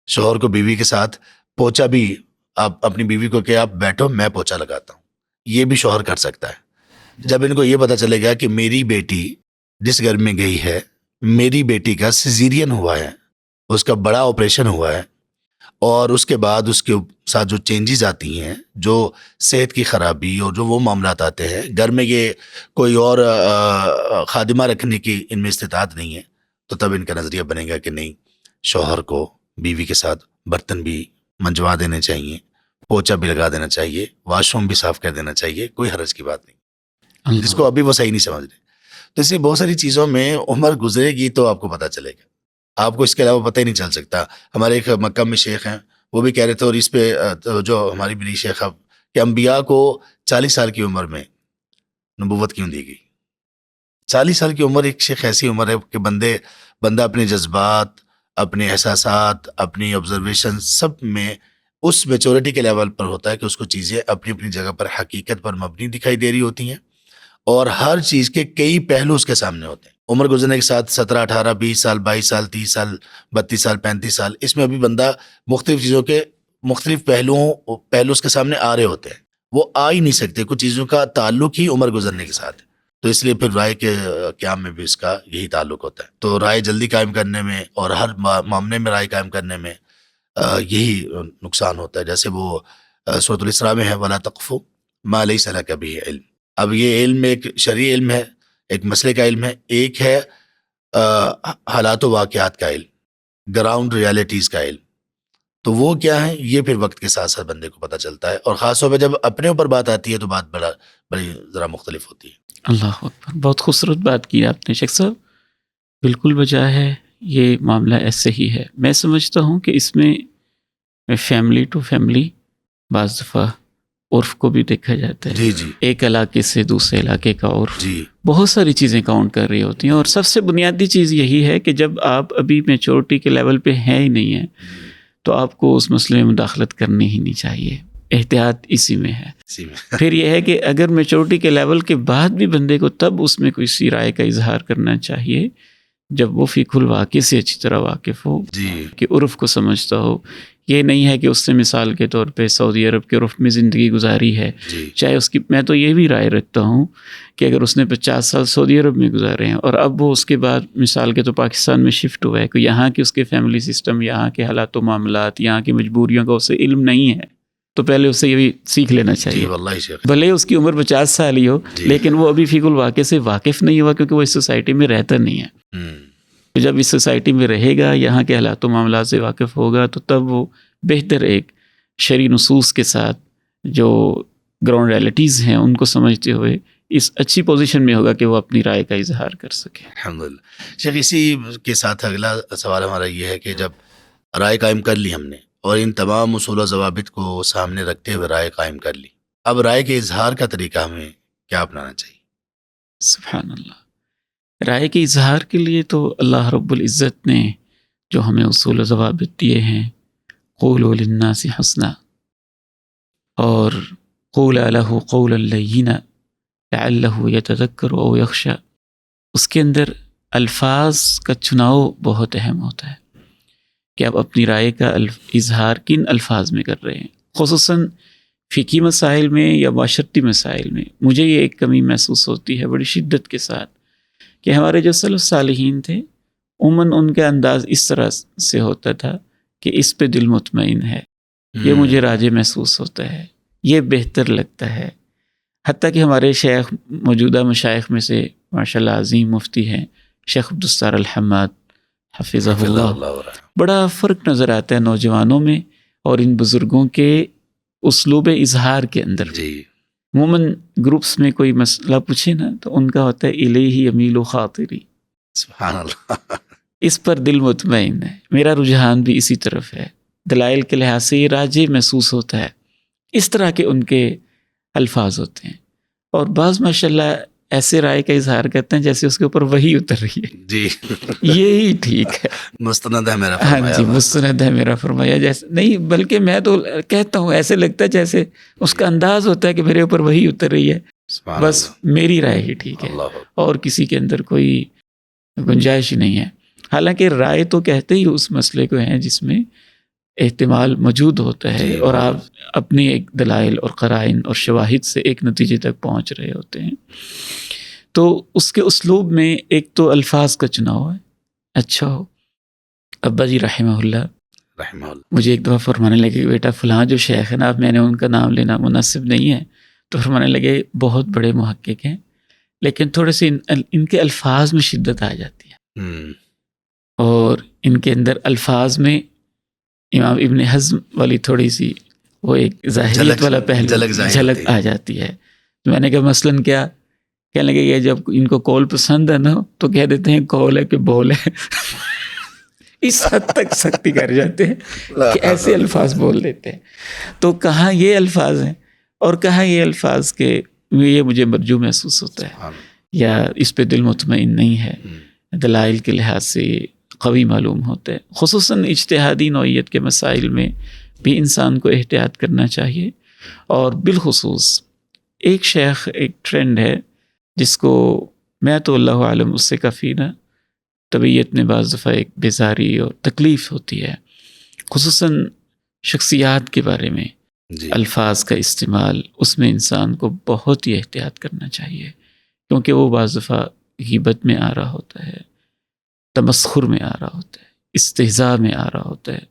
شوہر کو بیوی کے ساتھ پوچھا بھی، آپ اپنی بیوی کو کہ آپ بیٹھو میں پوچھا لگاتا ہوں، یہ بھی شوہر کر سکتا ہے. جب ان کو یہ پتا چلے گا کہ میری بیٹی جس گھر میں گئی ہے، میری بیٹی کا سیزیرین ہوا ہے، اس کا بڑا آپریشن ہوا ہے، اور اس کے بعد اس کے ساتھ جو چینجز آتی ہیں، جو صحت کی خرابی اور جو وہ معاملات آتے ہیں، گھر میں یہ کوئی اور خادمہ رکھنے کی ان میں استطاعت نہیں ہے، تو تب ان کا نظریہ بنے گا کہ نہیں، شوہر کو بیوی کے ساتھ برتن بھی منجوا دینے چاہیے، پوچھا بھی لگا دینا چاہیے، واش روم بھی صاف کر دینا چاہیے، کوئی حرج کی بات نہیں، جس کو ابھی وہ صحیح نہیں سمجھ رہے. تو اس لیے بہت ساری چیزوں میں عمر گزرے گی تو آپ کو پتہ چلے گا، آپ کو اس کے علاوہ پتہ ہی نہیں چل سکتا. ہمارے ایک مکہ میں شیخ ہیں، وہ بھی کہہ رہے تھے، اور اس پہ جو ہماری بڑی شیخ اب کہ انبیاء کو 40 سال کی عمر میں نبوت کیوں دی گئی. 40 سال کی عمر ایک شیخ ایسی عمر ہے کہ بندہ اپنے جذبات، اپنے احساسات، اپنی آبزرویشن سب میں اس میچورٹی کے لیول پر ہوتا ہے کہ اس کو چیزیں اپنی اپنی جگہ پر حقیقت پر مبنی دکھائی دے رہی ہوتی ہیں، اور ہر چیز کے کئی پہلو اس کے سامنے ہوتے ہیں. عمر گزرنے کے ساتھ 17 18 20 سال 22 سال 30 سال 32 سال 35 سال اس میں ابھی بندہ مختلف چیزوں کے مختلف پہلو اس کے سامنے آ رہے ہوتے ہیں، وہ آ ہی نہیں سکتے. کچھ چیزوں کا تعلق ہی عمر گزرنے کے ساتھ ہے، تو اس لیے پھر رائے کے قیام میں بھی اس کا یہی تعلق ہوتا ہے. تو رائے جلدی قائم کرنے میں اور ہر معاملے میں رائے قائم کرنے میں یہی نقصان ہوتا ہے. جیسے وہ سورۃ الاسراء میں ہے، وَلَا تَقْفُ مَا لَيْسَ لَكَ بِهِ عِلْم. اب یہ علم ایک شرعی علم ہے، ایک مسئلے کا علم ہے، ایک ہے حالات و واقعات کا علم، گراؤنڈ ریالٹیز کا علم. تو وہ کیا ہے، یہ پھر وقت کے ساتھ ساتھ بندے کو پتہ چلتا ہے، اور خاص طور پہ جب اپنے اوپر بات آتی ہے تو بات بڑی ذرا مختلف ہوتی ہے. اللہ اکبر، بہت خوبصورت بات کی آپ نے شیخ صاحب. بالکل بجا ہے یہ معاملہ ایسے ہی ہے. میں سمجھتا ہوں کہ اس میں فیملی ٹو فیملی بعض دفعہ عرف کو بھی دیکھا جاتا ہے. جی جی ایک علاقے سے دوسرے علاقے کا عرف، جی بہت ساری چیزیں کاؤنٹ کر رہی ہوتی ہیں. اور سب سے بنیادی چیز یہی ہے کہ جب آپ ابھی میچورٹی کے لیول پہ ہیں ہی نہیں ہیں تو آپ کو اس مسئلے میں مداخلت کرنی ہی نہیں چاہیے. احتیاط اسی میں ہے. اسی میں پھر یہ ہے کہ اگر میچورٹی کے لیول کے بعد بھی بندے کو تب اس میں کسی رائے کا اظہار کرنا چاہیے جب وہ فقہ الواقع سے اچھی طرح واقف ہو، جی کہ عرف کو سمجھتا ہو. یہ نہیں ہے کہ اس سے مثال کے طور پہ سعودی عرب کے عرف میں زندگی گزاری ہے، جی چاہے اس کی، میں تو یہ بھی رائے رکھتا ہوں کہ اگر اس نے 50 سال سعودی عرب میں گزارے ہیں اور اب وہ اس کے بعد مثال کے تو پاکستان میں شفٹ ہوا ہے، کہ یہاں کے اس کے فیملی سسٹم، یہاں کے حالات و معاملات، یہاں کی مجبوریوں کا اسے علم نہیں ہے، تو پہلے اسے یہ بھی سیکھ لینا جی چاہیے. واللہ شیخ بھلے اس کی عمر 50 سال ہی ہو، جی. لیکن وہ ابھی فقہ الواقع سے واقف نہیں ہوا کیونکہ وہ اس سوسائٹی میں رہتا نہیں ہے. تو جب اس سوسائٹی میں رہے گا، یہاں کے حالات و معاملات سے واقف ہوگا، تو تب وہ بہتر ایک شرعی نصوص کے ساتھ جو گراؤنڈ ریالٹیز ہیں ان کو سمجھتے ہوئے اس اچھی پوزیشن میں ہوگا کہ وہ اپنی رائے کا اظہار کر سکے. الحمدللہ. شیخ اسی کے ساتھ اگلا سوال ہمارا یہ ہے کہ جب رائے قائم کر لی ہم نے اور ان تمام اصول و ضوابط کو سامنے رکھتے ہوئے رائے قائم کر لی، اب رائے کے اظہار کا طریقہ ہمیں کیا اپنانا چاہیے؟ سبحان اللہ. رائے کے اظہار کے لیے تو اللہ رب العزت نے جو ہمیں اصول و ضوابط دیے ہیں، قولوا للناس حسنا اور قولا له قولا لینا لعلہ یتذکر او یخشی، اس کے اندر الفاظ کا چناؤ بہت اہم ہوتا ہے کہ آپ اپنی رائے کا اظہار کن الفاظ میں کر رہے ہیں. خصوصاً فقہی مسائل میں یا معاشرتی مسائل میں مجھے یہ ایک کمی محسوس ہوتی ہے بڑی شدت کے ساتھ کہ ہمارے جو سلف صالحین تھے عموماً ان کا انداز اس طرح سے ہوتا تھا کہ اس پہ دل مطمئن ہے، یہ مجھے راجح محسوس ہوتا ہے، یہ بہتر لگتا ہے. حتیٰ کہ ہمارے شیخ موجودہ مشائخ میں سے ماشاءاللہ عظیم مفتی ہیں شیخ عبدالستار الحماد حفظہ اللہ، بڑا فرق نظر آتا ہے نوجوانوں میں اور ان بزرگوں کے اسلوب اظہار کے اندر. جی عموماً گروپس میں کوئی مسئلہ پوچھے نا تو ان کا ہوتا ہے الیہ یمیل خاطری، سبحان اللہ. اس پر دل مطمئن ہے، میرا رجحان بھی اسی طرف ہے، دلائل کے لحاظ سے یہ راجح محسوس ہوتا ہے. اس طرح کے ان کے الفاظ ہوتے ہیں. اور بعض ماشاءاللہ ایسے رائے کا اظہار کرتے ہیں جیسے اس کے اوپر وحی اتر رہی ہے. جی یہی ٹھیک ہے. مستند ہے میرا ہاں فرمایا جی، ہوا. مستند ہے میرا فرمایا جیسے نہیں، بلکہ میں تو کہتا ہوں ایسے لگتا ہے جیسے اس کا انداز ہوتا ہے کہ میرے اوپر وحی اتر رہی ہے، سبحان بس میری رائے ہی ٹھیک ہے اللہ. اور کسی کے اندر کوئی گنجائش ہی نہیں ہے. حالانکہ رائے تو کہتے ہی اس مسئلے کو ہیں جس میں احتمال موجود ہوتا ہے جی، اور آپ اپنی ایک دلائل اور قرائن اور شواہد سے ایک نتیجے تک پہنچ رہے ہوتے ہیں. تو اس کے اسلوب میں ایک تو الفاظ کا چناؤ ہے اچھا ہو. ابا جی رحمہ اللہ رحمہ اللہ. مجھے ایک دفعہ فرمانے لگے کہ بیٹا فلاں جو شیخ ہے نا، اب میں نے ان کا نام لینا مناسب نہیں ہے، تو فرمانے لگے بہت بڑے محقق ہیں لیکن تھوڑے سے ان کے الفاظ میں شدت آ جاتی ہے اور ان کے اندر الفاظ میں امام ابن حزم والی تھوڑی سی وہ ایک ظاہریت والا پہلو جھلک آ جاتی ہے. تو میں نے کہا مثلاً کیا؟ کہنے لگے کہ جب ان کو کال پسند ہے نا تو کہہ دیتے ہیں کال ہے کہ بول ہے. اس حد تک سختی کر جاتے ہیں کہ ایسے الفاظ بول دیتے ہیں. تو کہاں یہ الفاظ ہیں اور کہاں یہ الفاظ کے یہ مجھے مرجو محسوس ہوتا ہے یا اس پہ دل مطمئن نہیں ہے، دلائل کے لحاظ سے قوی معلوم ہوتا ہے. خصوصاً اجتہادی نوعیت کے مسائل میں بھی انسان کو احتیاط کرنا چاہیے. اور بالخصوص ایک شیخ، ایک ٹرینڈ ہے جس کو میں تو اللہ عالم اس سے کافی نا طبیعت میں بعض دفعہ ایک بیزاری اور تکلیف ہوتی ہے، خصوصاً شخصیات کے بارے میں الفاظ کا استعمال، اس میں انسان کو بہت ہی احتیاط کرنا چاہیے کیونکہ وہ بعض دفعہ غیبت میں آ رہا ہوتا ہے، تمسخر میں آ رہا ہوتا ہے، استہزاء میں آ رہا ہوتا ہے.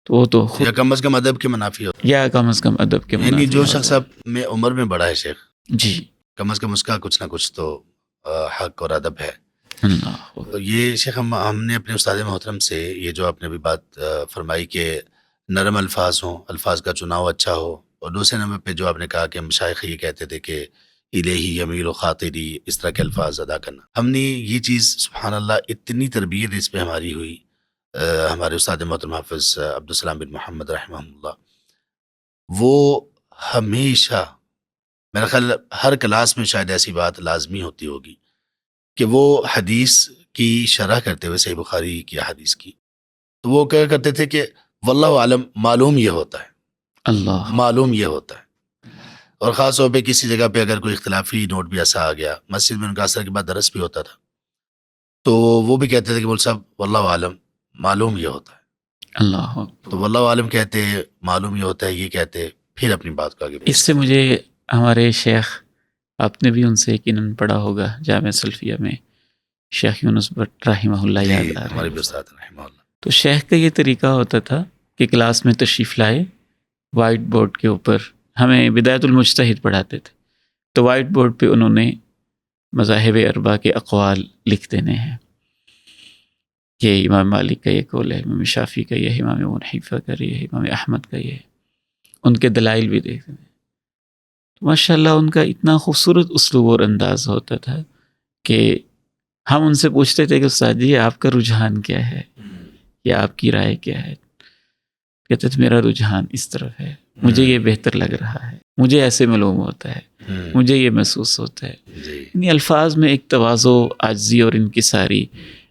تو وہ تو یا کم از کم ادب کے منافی ہوتا یا کم از کم ادب کے ہے. یعنی منافی جو ہوتا شخص اب میں عمر میں بڑا ہے شیخ، جی کم از کم اس کا کچھ نہ کچھ تو حق اور ادب ہے. اللہ تو یہ شیخ ہم نے اپنے استاد محترم سے یہ جو آپ نے ابھی بات فرمائی کہ نرم الفاظ ہوں، الفاظ کا چناؤ اچھا ہو، اور دوسرے نمبر پہ جو آپ نے کہا کہ مشائخ یہ کہتے تھے کہ الیہ یمیل خاطری، اس طرح کے الفاظ ادا کرنا. ہم نے یہ چیز سبحان اللہ اتنی تربیت اس پہ ہماری ہوئی. ہمارے استاد محترم حافظ عبدالسلام بن محمد رحمہ اللہ، وہ ہمیشہ، میرا خیال ہر کلاس میں شاید ایسی بات لازمی ہوتی ہوگی کہ وہ حدیث کی شرح کرتے ہوئے صحیح بخاری کی حدیث کی، تو وہ کیا کرتے تھے کہ واللہ عالم، معلوم یہ ہوتا ہے، اللہ، معلوم یہ ہوتا ہے. اور خاص طور پہ کسی جگہ پہ اگر کوئی اختلافی نوٹ بھی ایسا آ گیا، مسجد میں ان کا اثر کے بعد درس بھی ہوتا تھا، تو وہ بھی کہتے تھے کہ مول صاحب واللہ عالم، معلوم یہ ہوتا ہے. اللہ. تو واللہ عالم کہتے، معلوم یہ ہوتا ہے یہ کہتے، پھر اپنی بات کو آگے اس سے مجھے ہمارے شیخ، آپ نے بھی ان سے یقیناً پڑھا ہوگا جامعہ سلفیہ میں، شیخ یونس بٹ رحمہ اللہ یاد آ رہے ہمارے ہیں. بھی استاد رحمہ اللہ. تو شیخ کا یہ طریقہ ہوتا تھا کہ کلاس میں تشریف لائے، وائٹ بورڈ کے اوپر ہمیں بدایت المجتہد پڑھاتے تھے، تو وائٹ بورڈ پہ انہوں نے مذاہب اربعہ کے اقوال لکھ دینے ہیں کہ امام مالک کا یہ قول ہے، امام شافعی کا یہ ہے، امام ابو حنیفہ کا یہ ہے، امام احمد کا یہ ہے، ان کے دلائل بھی دیکھتے ہیں. ماشاء اللہ ان کا اتنا خوبصورت اسلوب اور انداز ہوتا تھا کہ ہم ان سے پوچھتے تھے کہ استاد جی آپ کا رجحان کیا ہے یا آپ کی رائے کیا ہے؟ کہتے تھے میرا رجحان اس طرف ہے، مجھے یہ بہتر لگ رہا ہے، مجھے ایسے معلوم ہوتا ہے، مجھے یہ محسوس ہوتا ہے. یعنی الفاظ میں ایک تواضع، عاجزی اور انکساری.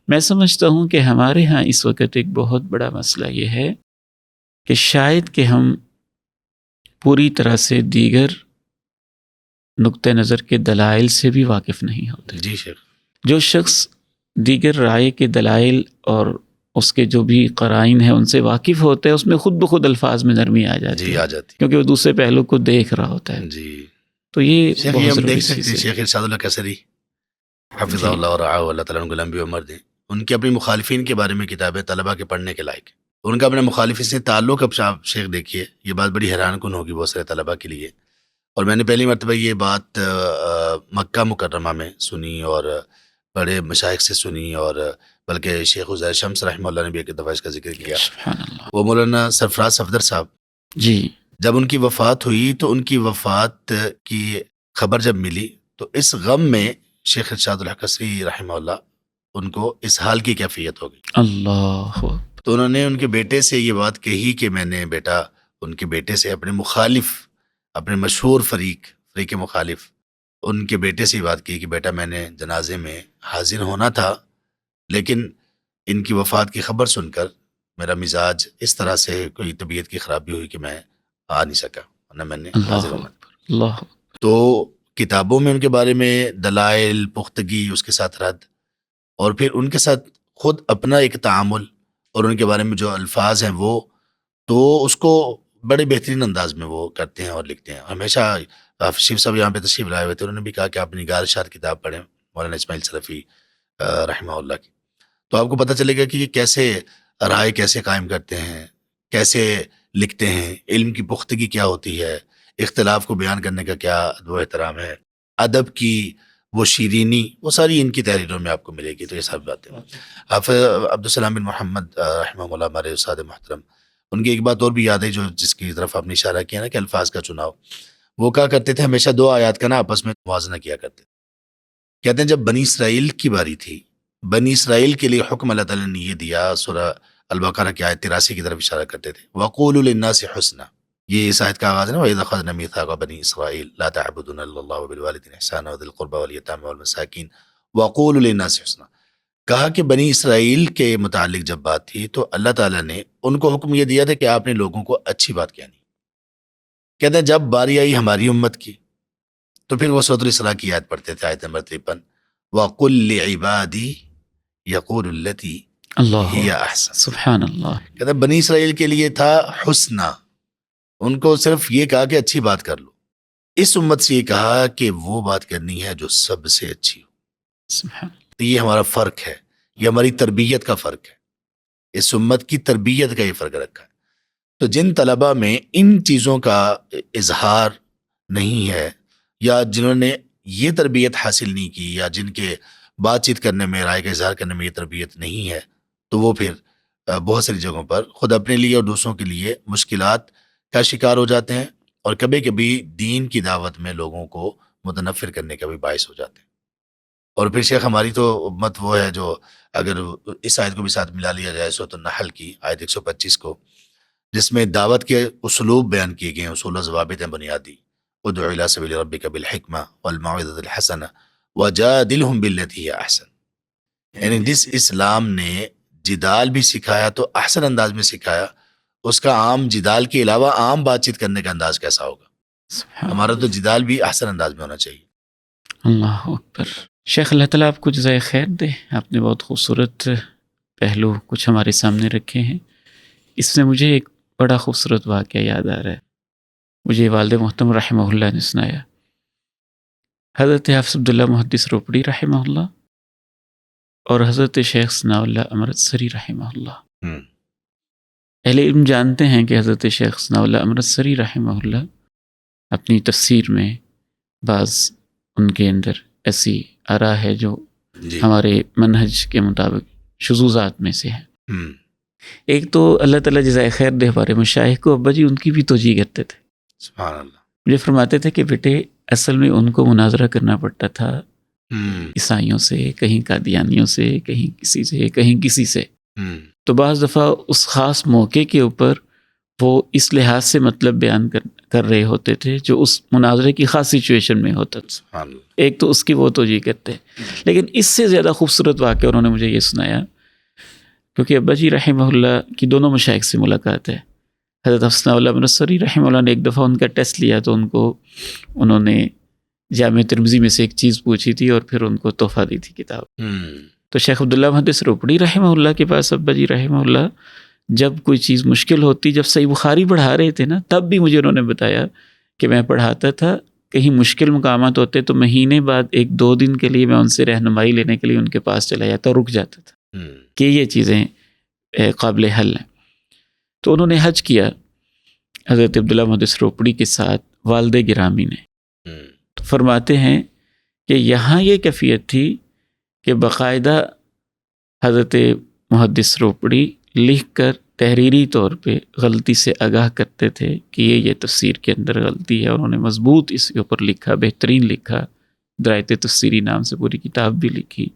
میں سمجھتا ہوں کہ ہمارے ہاں اس وقت ایک بہت بڑا مسئلہ یہ ہے کہ شاید کہ ہم پوری طرح سے دیگر نقطہ نظر کے دلائل سے بھی واقف نہیں ہوتے. جی شیخ. جو شخص دیگر رائے کے دلائل اور اس کے جو بھی قرائن ہیں ان سے واقف ہوتا ہے، اس میں خود بخود الفاظ میں نرمی آ جاتی جی ہے، آ جاتی کیونکہ وہ دوسرے پہلو کو دیکھ رہا ہوتا ہے. جی. تو یہ شیخ بہت یہ ہم ضروری دیکھ سکتے چیز ہیں ہے. شیخ ارشاد اللہ کسری حفظہ جی. اللہ اور رعاہ اللہ تعالیٰ ان کو لمبی عمر دیں، ان کے اپنی مخالفین کے بارے میں کتابیں طلباء کے پڑھنے کے لائق. ان کا اپنے مخالفین سے تعلق، اب آپ شیخ دیکھیے، یہ بات بڑی حیران کن ہوگی بہت سارے طلباء کے لیے. اور میں نے پہلی مرتبہ یہ بات مکہ مکرمہ میں سنی اور بڑے مشائخ سے سنی، اور بلکہ شیخ عزیر شمس رحمہ اللہ نے بھی ایک دفعہ اس کا ذکر کیا. سبحان اللہ. وہ مولانا سرفراز صفدر صاحب، جی. جب ان کی وفات ہوئی تو ان کی وفات کی خبر جب ملی تو اس غم میں شیخ ارشاد اللہ کسری رحمہ اللہ ان کو اس حال کی کیفیت ہو گئی. اللہ. تو انہوں نے ان کے بیٹے سے یہ بات کہی کہ میں نے بیٹا، ان کے بیٹے سے، اپنے مخالف، اپنے مشہور فریق مخالف، ان کے بیٹے سے یہ بات کی کہ بیٹا میں نے جنازے میں حاضر ہونا تھا، لیکن ان کی وفات کی خبر سن کر میرا مزاج اس طرح سے، کوئی طبیعت کی خرابی ہوئی کہ میں آ نہیں سکا، ورنہ میں نے حاضر ہونا تھا. اللہ. تو کتابوں میں ان کے بارے میں دلائل، پختگی، اس کے ساتھ رد، اور پھر ان کے ساتھ خود اپنا ایک تعامل، اور ان کے بارے میں جو الفاظ ہیں وہ، تو اس کو بڑے بہترین انداز میں وہ کرتے ہیں اور لکھتے ہیں. ہمیشہ شیف صاحب یہاں پہ تشریف لائے ہوئے تھے، انہوں نے بھی کہا کہ آپ نگار ارشاد کتاب پڑھیں مولانا اسماعیل سلفی رحمہ اللہ کی، تو آپ کو پتہ چلے گا کہ یہ کیسے رائے کیسے قائم کرتے ہیں، کیسے لکھتے ہیں، علم کی پختگی کیا ہوتی ہے، اختلاف کو بیان کرنے کا کیا ادب و احترام ہے، ادب کی وہ شیرینی، وہ ساری ان کی تحریروں میں آپ کو ملے گی. تو یہ سب باتیں. حافظ عبدالسلام بن محمد رحمہ اللہ ہمارے استاد محترم، ان کی ایک بات اور بھی یاد ہے جو جس کی طرف آپ نے اشارہ کیا نا کہ الفاظ کا چناؤ، وہ کہا کرتے تھے ہمیشہ دو آیات کا نا آپس میں موازنہ کیا کرتے تھے. کہتے ہیں جب بنی اسرائیل کی باری تھی، بنی اسرائیل کے لیے حکم اللہ تعالیٰ نے یہ دیا، سورہ البقرہ کی آیت 83 کی طرف اشارہ کرتے تھے، وَقُولُوا لِلنَّاسِ حُسْنًا، یہ اس آیت کا آغاز ہے نا، وَإِذْ أَخَذْنَا مِيثَاقَ بَنِي إِسْرَائِيلَ لَا تَعْبُدُونَ إِلَّا اللَّهَ وَبِالْوَالِدَيْنِ إِحْسَانًا وَذِي الْقُرْبَى وَالْيَتَامَى وَالْمَسَاكِينِ وَقُولُوا لِلنَّاسِ حُسْنًا. کہا کہ بنی اسرائیل کے متعلق جب بات تھی تو اللہ تعالیٰ نے ان کو حکم یہ دیا تھا کہ آپ نے لوگوں کو اچھی بات کہنی. کہتے ہیں جب باری آئی ہماری امت کی تو پھر وہ سورۃ الاسراء کی آیت پڑھتے تھے، آیت نمبر 53، وَقُلْ لِعِبَادِي يَقُولُ الَّتِي اللہ. هِيَ أَحْسَنُ. سبحان اللہ. کہتے ہیں بنی اسرائیل کے لیے تھا حسنہ، ان کو صرف یہ کہا کہ اچھی بات کر لو. اس امت سے یہ کہا کہ وہ بات کرنی ہے جو سب سے اچھی ہو. سبحان. تو یہ ہمارا فرق ہے، یہ ہماری تربیت کا فرق ہے، اس امت کی تربیت کا یہ فرق رکھا ہے. تو جن طلباء میں ان چیزوں کا اظہار نہیں ہے، یا جنہوں نے یہ تربیت حاصل نہیں کی، یا جن کے بات چیت کرنے میں، رائے کا اظہار کرنے میں یہ تربیت نہیں ہے، تو وہ پھر بہت ساری جگہوں پر خود اپنے لیے اور دوسروں کے لیے مشکلات کا شکار ہو جاتے ہیں، اور کبھی کبھی دین کی دعوت میں لوگوں کو متنفر کرنے کا بھی باعث ہو جاتے ہیں. اور پھر شیخ ہماری تو امت وہ ہے جو اگر اس آیت کو بھی ساتھ ملا لیا جائے سورۃ النحل کی آیت 125 کو، جس میں دعوت کے اسلوب بیان کیے گئے ہیں، اصول و ضوابط ہیں بنیادی. ادع الی سبیل ربک بالحکمہ والموعظۃ الحسنہ وجادلہم باللتی ہی احسن. یعنی جس اسلام نے جدال بھی سکھایا تو احسن انداز میں سکھایا، اس کا عام جدال کے علاوہ عام بات چیت کرنے کا انداز کیسا ہوگا؟ ہمارا تو جدال بھی احسن انداز میں ہونا چاہیے. اللہ اکبر. شیخ اللہ تعالیٰ آپ کو جزائے خیر دے. آپ نے بہت خوبصورت پہلو کچھ ہمارے سامنے رکھے ہیں. اس میں مجھے ایک بڑا خوبصورت واقعہ یاد آ رہا ہے. مجھے والد محترم رحمہ اللہ نے سنایا. حضرت حافظ عبداللہ محدث روپڑی رحمہ اللہ اور حضرت شیخ ثناء اللہ امرتسری رحمہ اللہ. اہل علم جانتے ہیں کہ حضرت شیخ ثناء اللہ امرتسری رحمہ اللہ اپنی تفسیر میں بعض ان کے اندر ایسی آراء ہے جو ہمارے منہج کے مطابق شذوذات میں سے ہے. ایک تو اللہ تعالیٰ جزائے خیر دے ہمارے مشائخ کو، ابا جی ان کی بھی توجیہ کرتے تھے. سبحان اللہ. مجھے فرماتے تھے کہ بیٹے اصل میں ان کو مناظرہ کرنا پڑتا تھا عیسائیوں سے، کہیں قادیانیوں سے، کہیں کسی سے، کہیں کسی سے. تو بعض دفعہ اس خاص موقع کے اوپر وہ اس لحاظ سے مطلب بیان کر رہے ہوتے تھے جو اس مناظرے کی خاص سچویشن میں ہوتا تھا. ایک تو اس کی وہ توجیہ کرتے. لیکن اس سے زیادہ خوبصورت واقعہ انہوں نے مجھے یہ سنایا، کیونکہ ابا جی رحمہ اللہ کی دونوں مشائخ سے ملاقات ہے. حضرت حافظ ثناء اللہ امرتسری رحمہ اللہ نے ایک دفعہ ان کا ٹیسٹ لیا تو انہوں نے جامع ترمذی میں سے ایک چیز پوچھی تھی اور پھر ان کو تحفہ دی تھی کتاب. تو شیخ عبداللہ محدث روپڑی رحمہ اللہ کے پاس ابا جی رحمہ اللہ جب کوئی چیز مشکل ہوتی، جب صحیح بخاری پڑھا رہے تھے نا، تب بھی مجھے انہوں نے بتایا کہ میں پڑھاتا تھا، کہیں مشکل مقامات ہوتے تو مہینے بعد 1-2 دن کے لیے میں ان سے رہنمائی لینے کے لیے ان کے پاس چلا جاتا، رک جاتا تھا کہ یہ چیزیں قابل حل ہیں. تو انہوں نے حج کیا حضرت عبداللہ محدث روپڑی کے ساتھ والد گرامی نے. تو فرماتے ہیں کہ یہاں یہ کیفیت تھی کہ باقاعدہ حضرت محدث روپڑی لکھ کر تحریری طور پہ غلطی سے آگاہ کرتے تھے کہ یہ تفسیر کے اندر غلطی ہے. انہوں نے مضبوط اس کے اوپر لکھا، بہترین لکھا، درایت تفسیری نام سے پوری کتاب بھی لکھی.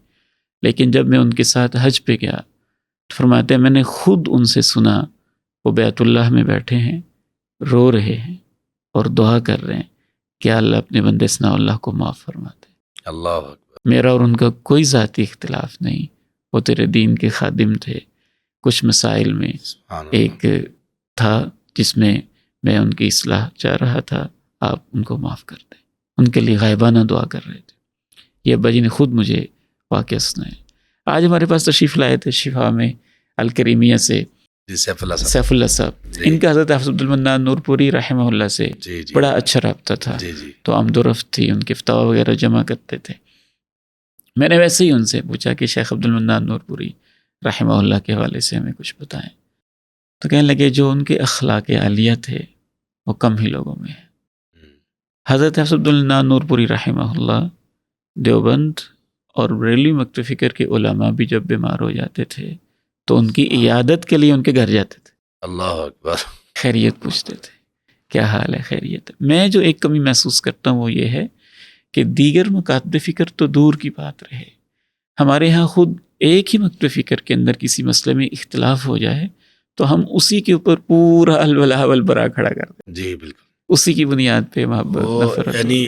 لیکن جب میں ان کے ساتھ حج پہ گیا تو فرماتے ہیں میں نے خود ان سے سنا، وہ بیت اللہ میں بیٹھے ہیں، رو رہے ہیں اور دعا کر رہے ہیں کہ اللہ اپنے بندے ثناء اللہ کو معاف فرماتے. اللہ اکبر. میرا اور ان کا کوئی ذاتی اختلاف نہیں، وہ تیرے دین کے خادم تھے. کچھ مسائل میں ایک تھا جس میں میں ان کی اصلاح چاہ رہا تھا، آپ ان کو معاف کر دیں. ان کے لیے غائبانہ دعا کر رہے تھے. یہ ابا جی نے خود مجھے واقعہ سنایا. آج ہمارے پاس تشریف لائے تھے شفا میں الکریمیہ سے سیف اللہ صاحب. ان کا حضرت حافظ عبدالمنان نور پوری رحمہ اللہ سے بڑا اچھا رابطہ تھا. تو آمد و رفت تھی، ان کے فتاوی وغیرہ جمع کرتے تھے. میں نے ویسے ہی ان سے پوچھا کہ شیخ عبدالمنان نور پوری رحمہ اللہ کے حوالے سے ہمیں کچھ بتائیں. تو کہنے لگے جو ان کے اخلاق عالیہ تھے وہ کم ہی لوگوں میں ہے. حضرت حافظ عبدالمنان نور پوری رحمہ اللہ دیوبند اور بریلوی مکتب فکر کے علماء بھی جب بیمار ہو جاتے تھے تو ان کی عیادت کے لیے ان کے گھر جاتے تھے. اللہ اکبر. خیریت پوچھتے تھے، کیا حال ہے، خیریت. میں جو ایک کمی محسوس کرتا ہوں وہ یہ ہے کہ دیگر مکاتب فکر تو دور کی بات رہے، ہمارے ہاں خود ایک ہی مکتب فکر کے اندر کسی مسئلے میں اختلاف ہو جائے تو ہم اسی کے اوپر پورا الولا والبرا کھڑا کر دیں. جی بالکل. اسی کی بنیاد پہ محبت نفرت. یعنی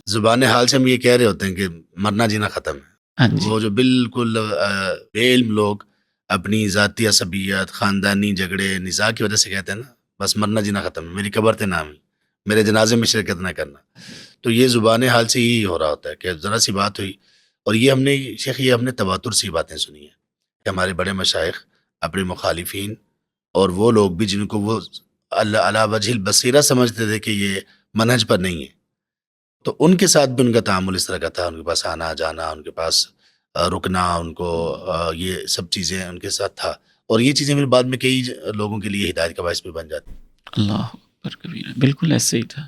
زبان حال سے ہم یہ کہہ رہے ہوتے ہیں کہ مرنا جینا ختم ہے. ہاں جی. وہ جو بالکل بے علم لوگ اپنی ذاتی عصبیت، خاندانی جھگڑے، نزاع کی وجہ سے کہتے ہیں نا بس مرنا جینا ختم ہے، میری قبر تے نام، میرے جنازے میں شرکت نہ کرنا. تو یہ زبان حال سے ہی ہو رہا ہوتا ہے کہ ذرا سی بات ہوئی. اور یہ ہم نے شیخ یہ ہم نے تواتر سی باتیں سنی ہیں کہ ہمارے بڑے مشائخ اپنے مخالفین اور وہ لوگ بھی جن کو وہ علی وجہ البصیرہ سمجھتے تھے کہ یہ منہج پر نہیں ہے، تو ان کے ساتھ بھی ان کا تعامل اس طرح کا تھا. ان کے پاس آنا جانا، ان کے پاس رکنا، ان کو یہ سب چیزیں ان کے ساتھ تھا. اور یہ چیزیں پھر بعد میں کئی لوگوں کے لیے ہدایت کا باعث بھی بن جاتی. اللہ اکبر کبیرہ. بالکل ایسے ہی تھا.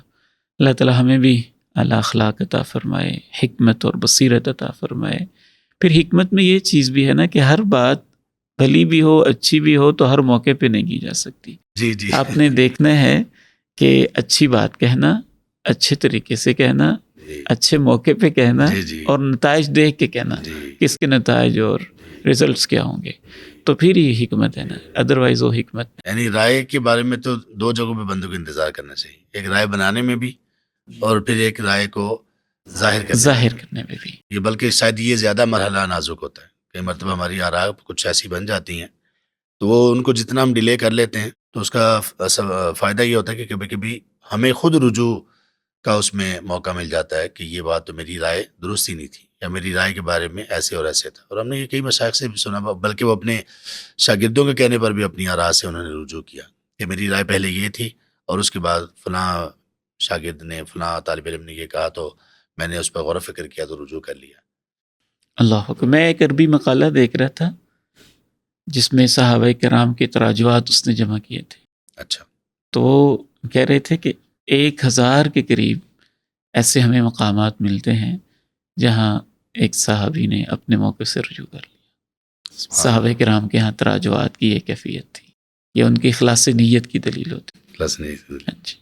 اللہ تعالیٰ ہمیں بھی اعلیٰ اخلاق عطا فرمائے، حکمت اور بصیرت عطا فرمائے. پھر حکمت میں یہ چیز بھی ہے نا کہ ہر بات بھلی بھی ہو، اچھی بھی ہو تو ہر موقع پہ نہیں کی جا سکتی. جی جی. آپ نے دیکھنا ہے کہ اچھی بات کہنا، اچھے طریقے سے کہنا، جی اچھے موقع پہ کہنا جی جی اور نتائج دیکھ کے کہنا جی کس کے نتائج اور ریزلٹس کیا ہوں گے، تو پھر یہ حکمت ہے نا، ادروائز وہ حکمت نہیں۔ یعنی رائے کے بارے میں تو دو جگہوں پہ بندوں کو انتظار کرنا چاہیے، ایک رائے بنانے میں بھی اور پھر ایک رائے کو ظاہر کرنے میں ظاہر کرنے میں بھی۔ یہ بلکہ شاید یہ زیادہ مرحلہ نازک ہوتا ہے، کئی مرتبہ ہماری آراء کچھ ایسی بن جاتی ہیں تو وہ ان کو جتنا ہم ڈیلے کر لیتے ہیں تو اس کا فائدہ یہ ہوتا ہے کہ کبھی کبھی ہمیں خود رجوع کا اس میں موقع مل جاتا ہے کہ یہ بات تو میری رائے درست ہی نہیں تھی، یا میری رائے کے بارے میں ایسے اور ایسے تھا، اور ہم نے یہ کئی مشائخ سے بھی سنا، بلکہ وہ اپنے شاگردوں کے کہنے پر بھی اپنی آراء سے انہوں نے رجوع کیا کہ میری رائے پہلے یہ تھی اور اس کے بعد فلاں شاگرد نے فلاں طالب علم نے یہ کہا تو میں نے اس پر غور و فکر کیا تو رجوع کر لیا۔ اللہ اکبر۔ میں ایک عربی مقالہ دیکھ رہا تھا جس میں صحابہ کرام کے تراجعات اس نے جمع کیے تھے، اچھا تو وہ کہہ رہے تھے کہ 1000 کے قریب ایسے ہمیں مقامات ملتے ہیں جہاں ایک صحابی نے اپنے موقع سے رجوع کر لیا۔ صحابہ کرام کے ہاں تراجعات کی یہ کیفیت تھی، یہ ان کی اخلاص نیت کی دلیل ہوتی خلاص نہیں۔ ہے۔ جی،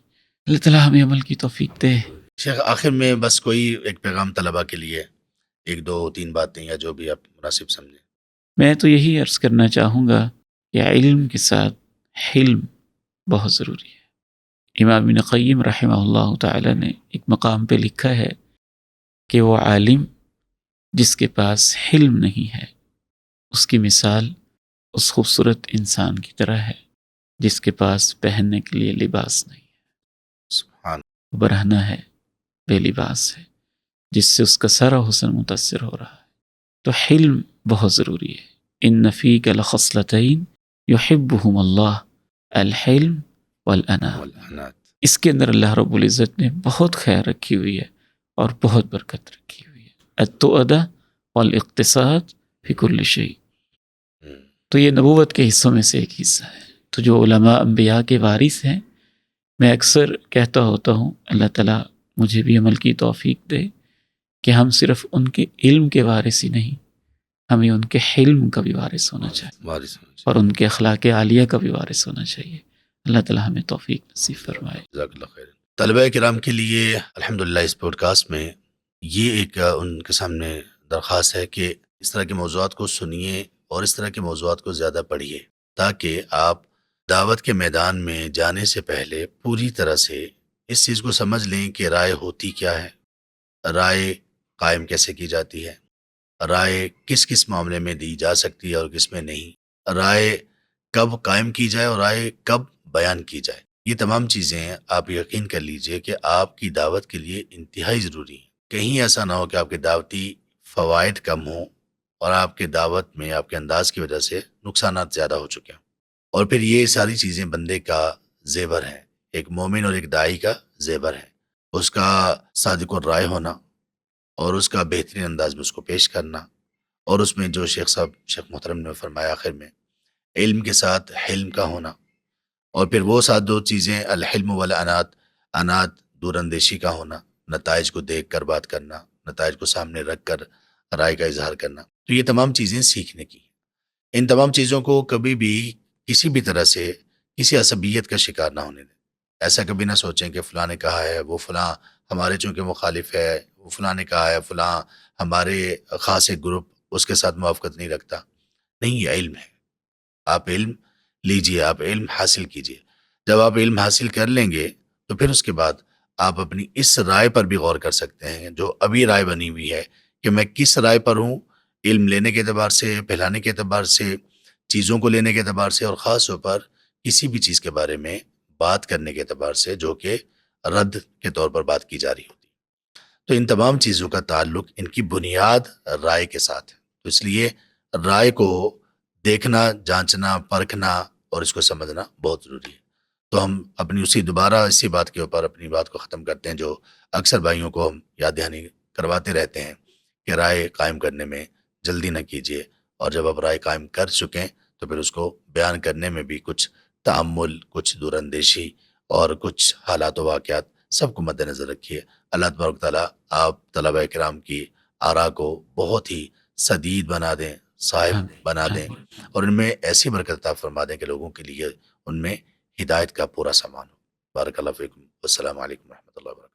اللہ تعالیٰ ہمیں عمل کی توفیق دے۔ شیخ آخر میں بس کوئی ایک پیغام طلباء کے لیے، ایک دو تین باتیں یا جو بھی آپ مناسب سمجھیں۔ میں تو یہی عرض کرنا چاہوں گا کہ علم کے ساتھ حلم بہت ضروری ہے۔ امام ابن قیم رحمہ اللہ تعالی نے ایک مقام پہ لکھا ہے کہ وہ عالم جس کے پاس حلم نہیں ہے اس کی مثال اس خوبصورت انسان کی طرح ہے جس کے پاس پہننے کے لیے لباس نہیں ہے، سبحان برہنہ ہے، بے لباس ہے، جس سے اس کا سارا حسن متاثر ہو رہا ہے۔ تو حلم بہت ضروری ہے۔ ان فیک لخصلتین یحبہم اللہ، الحلم والاناء۔ اللہ۔ اس کے اندر اللہ رب العزت نے بہت خیر رکھی ہوئی ہے اور بہت برکت رکھی ہوئی ہے، التؤدہ والاقتصاد فی کل شیء۔ تو یہ نبوت کے حصوں میں سے ایک حصہ ہے۔ تو جو علماء انبیاء کے وارث ہیں، میں اکثر کہتا ہوتا ہوں اللہ تعالیٰ مجھے بھی عمل کی توفیق دے کہ ہم صرف ان کے علم کے وارث ہی نہیں، ہمیں ان کے حلم کا بھی وارث ہونا چاہیے اور ان کے اخلاق عالیہ کا بھی وارث ہونا چاہیے۔ اللہ تعالیٰ ہمیں توفیق نصیب فرمائے۔ جزاک اللہ خیر۔ طلباء کرام کے لیے الحمدللہ اس پوڈ کاسٹ میں یہ ایک ان کے سامنے درخواست ہے کہ اس طرح کے موضوعات کو سنیے اور اس طرح کے موضوعات کو زیادہ پڑھیے تاکہ آپ دعوت کے میدان میں جانے سے پہلے پوری طرح سے اس چیز کو سمجھ لیں کہ رائے ہوتی کیا ہے، رائے قائم کیسے کی جاتی ہے، رائے کس کس معاملے میں دی جا سکتی ہے اور کس میں نہیں، رائے کب قائم کی جائے اور رائے کب بیان کی جائے۔ یہ تمام چیزیں آپ یقین کر لیجئے کہ آپ کی دعوت کے لیے انتہائی ضروری ہیں۔ کہیں ایسا نہ ہو کہ آپ کے دعوتی فوائد کم ہوں اور آپ کے دعوت میں آپ کے انداز کی وجہ سے نقصانات زیادہ ہو چکے ہیں۔ اور پھر یہ ساری چیزیں بندے کا زیور ہیں، ایک مومن اور ایک داعی کا زیور ہے، اس کا صادق الرائے ہونا اور اس کا بہترین انداز میں اس کو پیش کرنا، اور اس میں جو شیخ محترم نے فرمایا آخر میں علم کے ساتھ حلم کا ہونا، اور پھر وہ ساتھ دو چیزیں الحلم والانات، انات دور اندیشی کا ہونا، نتائج کو دیکھ کر بات کرنا، نتائج کو سامنے رکھ کر رائے کا اظہار کرنا۔ تو یہ تمام چیزیں سیکھنے کی، ان تمام چیزوں کو کبھی بھی کسی بھی طرح سے کسی عصبیت کا شکار نہ ہونے دیں۔ ایسا کبھی نہ سوچیں کہ فلاں نے کہا ہے، وہ فلاں ہمارے چونکہ مخالف ہے، وہ فلاں نے کہا ہے، فلاں ہمارے خاص ایک گروپ اس کے ساتھ موافقت نہیں رکھتا۔ نہیں، یہ علم ہے، آپ علم لیجئے، آپ علم حاصل کیجئے۔ جب آپ علم حاصل کر لیں گے تو پھر اس کے بعد آپ اپنی اس رائے پر بھی غور کر سکتے ہیں جو ابھی رائے بنی ہوئی ہے کہ میں کس رائے پر ہوں، علم لینے کے اعتبار سے، پھیلانے کے اعتبار سے، چیزوں کو لینے کے اعتبار سے، اور خاص طور پر کسی بھی چیز کے بارے میں بات کرنے کے اعتبار سے جو کہ رد کے طور پر بات کی جا رہی ہوتی۔ تو ان تمام چیزوں کا تعلق ان کی بنیاد رائے کے ساتھ ہے۔ تو اس لیے رائے کو دیکھنا، جانچنا، پرکھنا اور اس کو سمجھنا بہت ضروری ہے۔ تو ہم اپنی اسی بات کے اوپر اپنی بات کو ختم کرتے ہیں جو اکثر بھائیوں کو ہم یاد دہانی کرواتے رہتے ہیں کہ رائے قائم کرنے میں جلدی نہ کیجیے، اور جب آپ رائے قائم کر چکیں تو پھر اس کو بیان کرنے میں بھی کچھ تأمل، کچھ دور اندیشی اور کچھ حالات و واقعات سب کو مد نظر رکھیے۔ اللہ تبارک تعالیٰ آپ طلباء کرام کی آراء کو بہت ہی سدید بنا دیں، صاحب بنا دیں، اور ان میں ایسی برکت عطا فرما دیں کہ لوگوں کے لیے ان میں ہدایت کا پورا سامان ہو۔ بارک اللہ فیکم، السلام علیکم ورحمۃ اللہ وبرکاتہ۔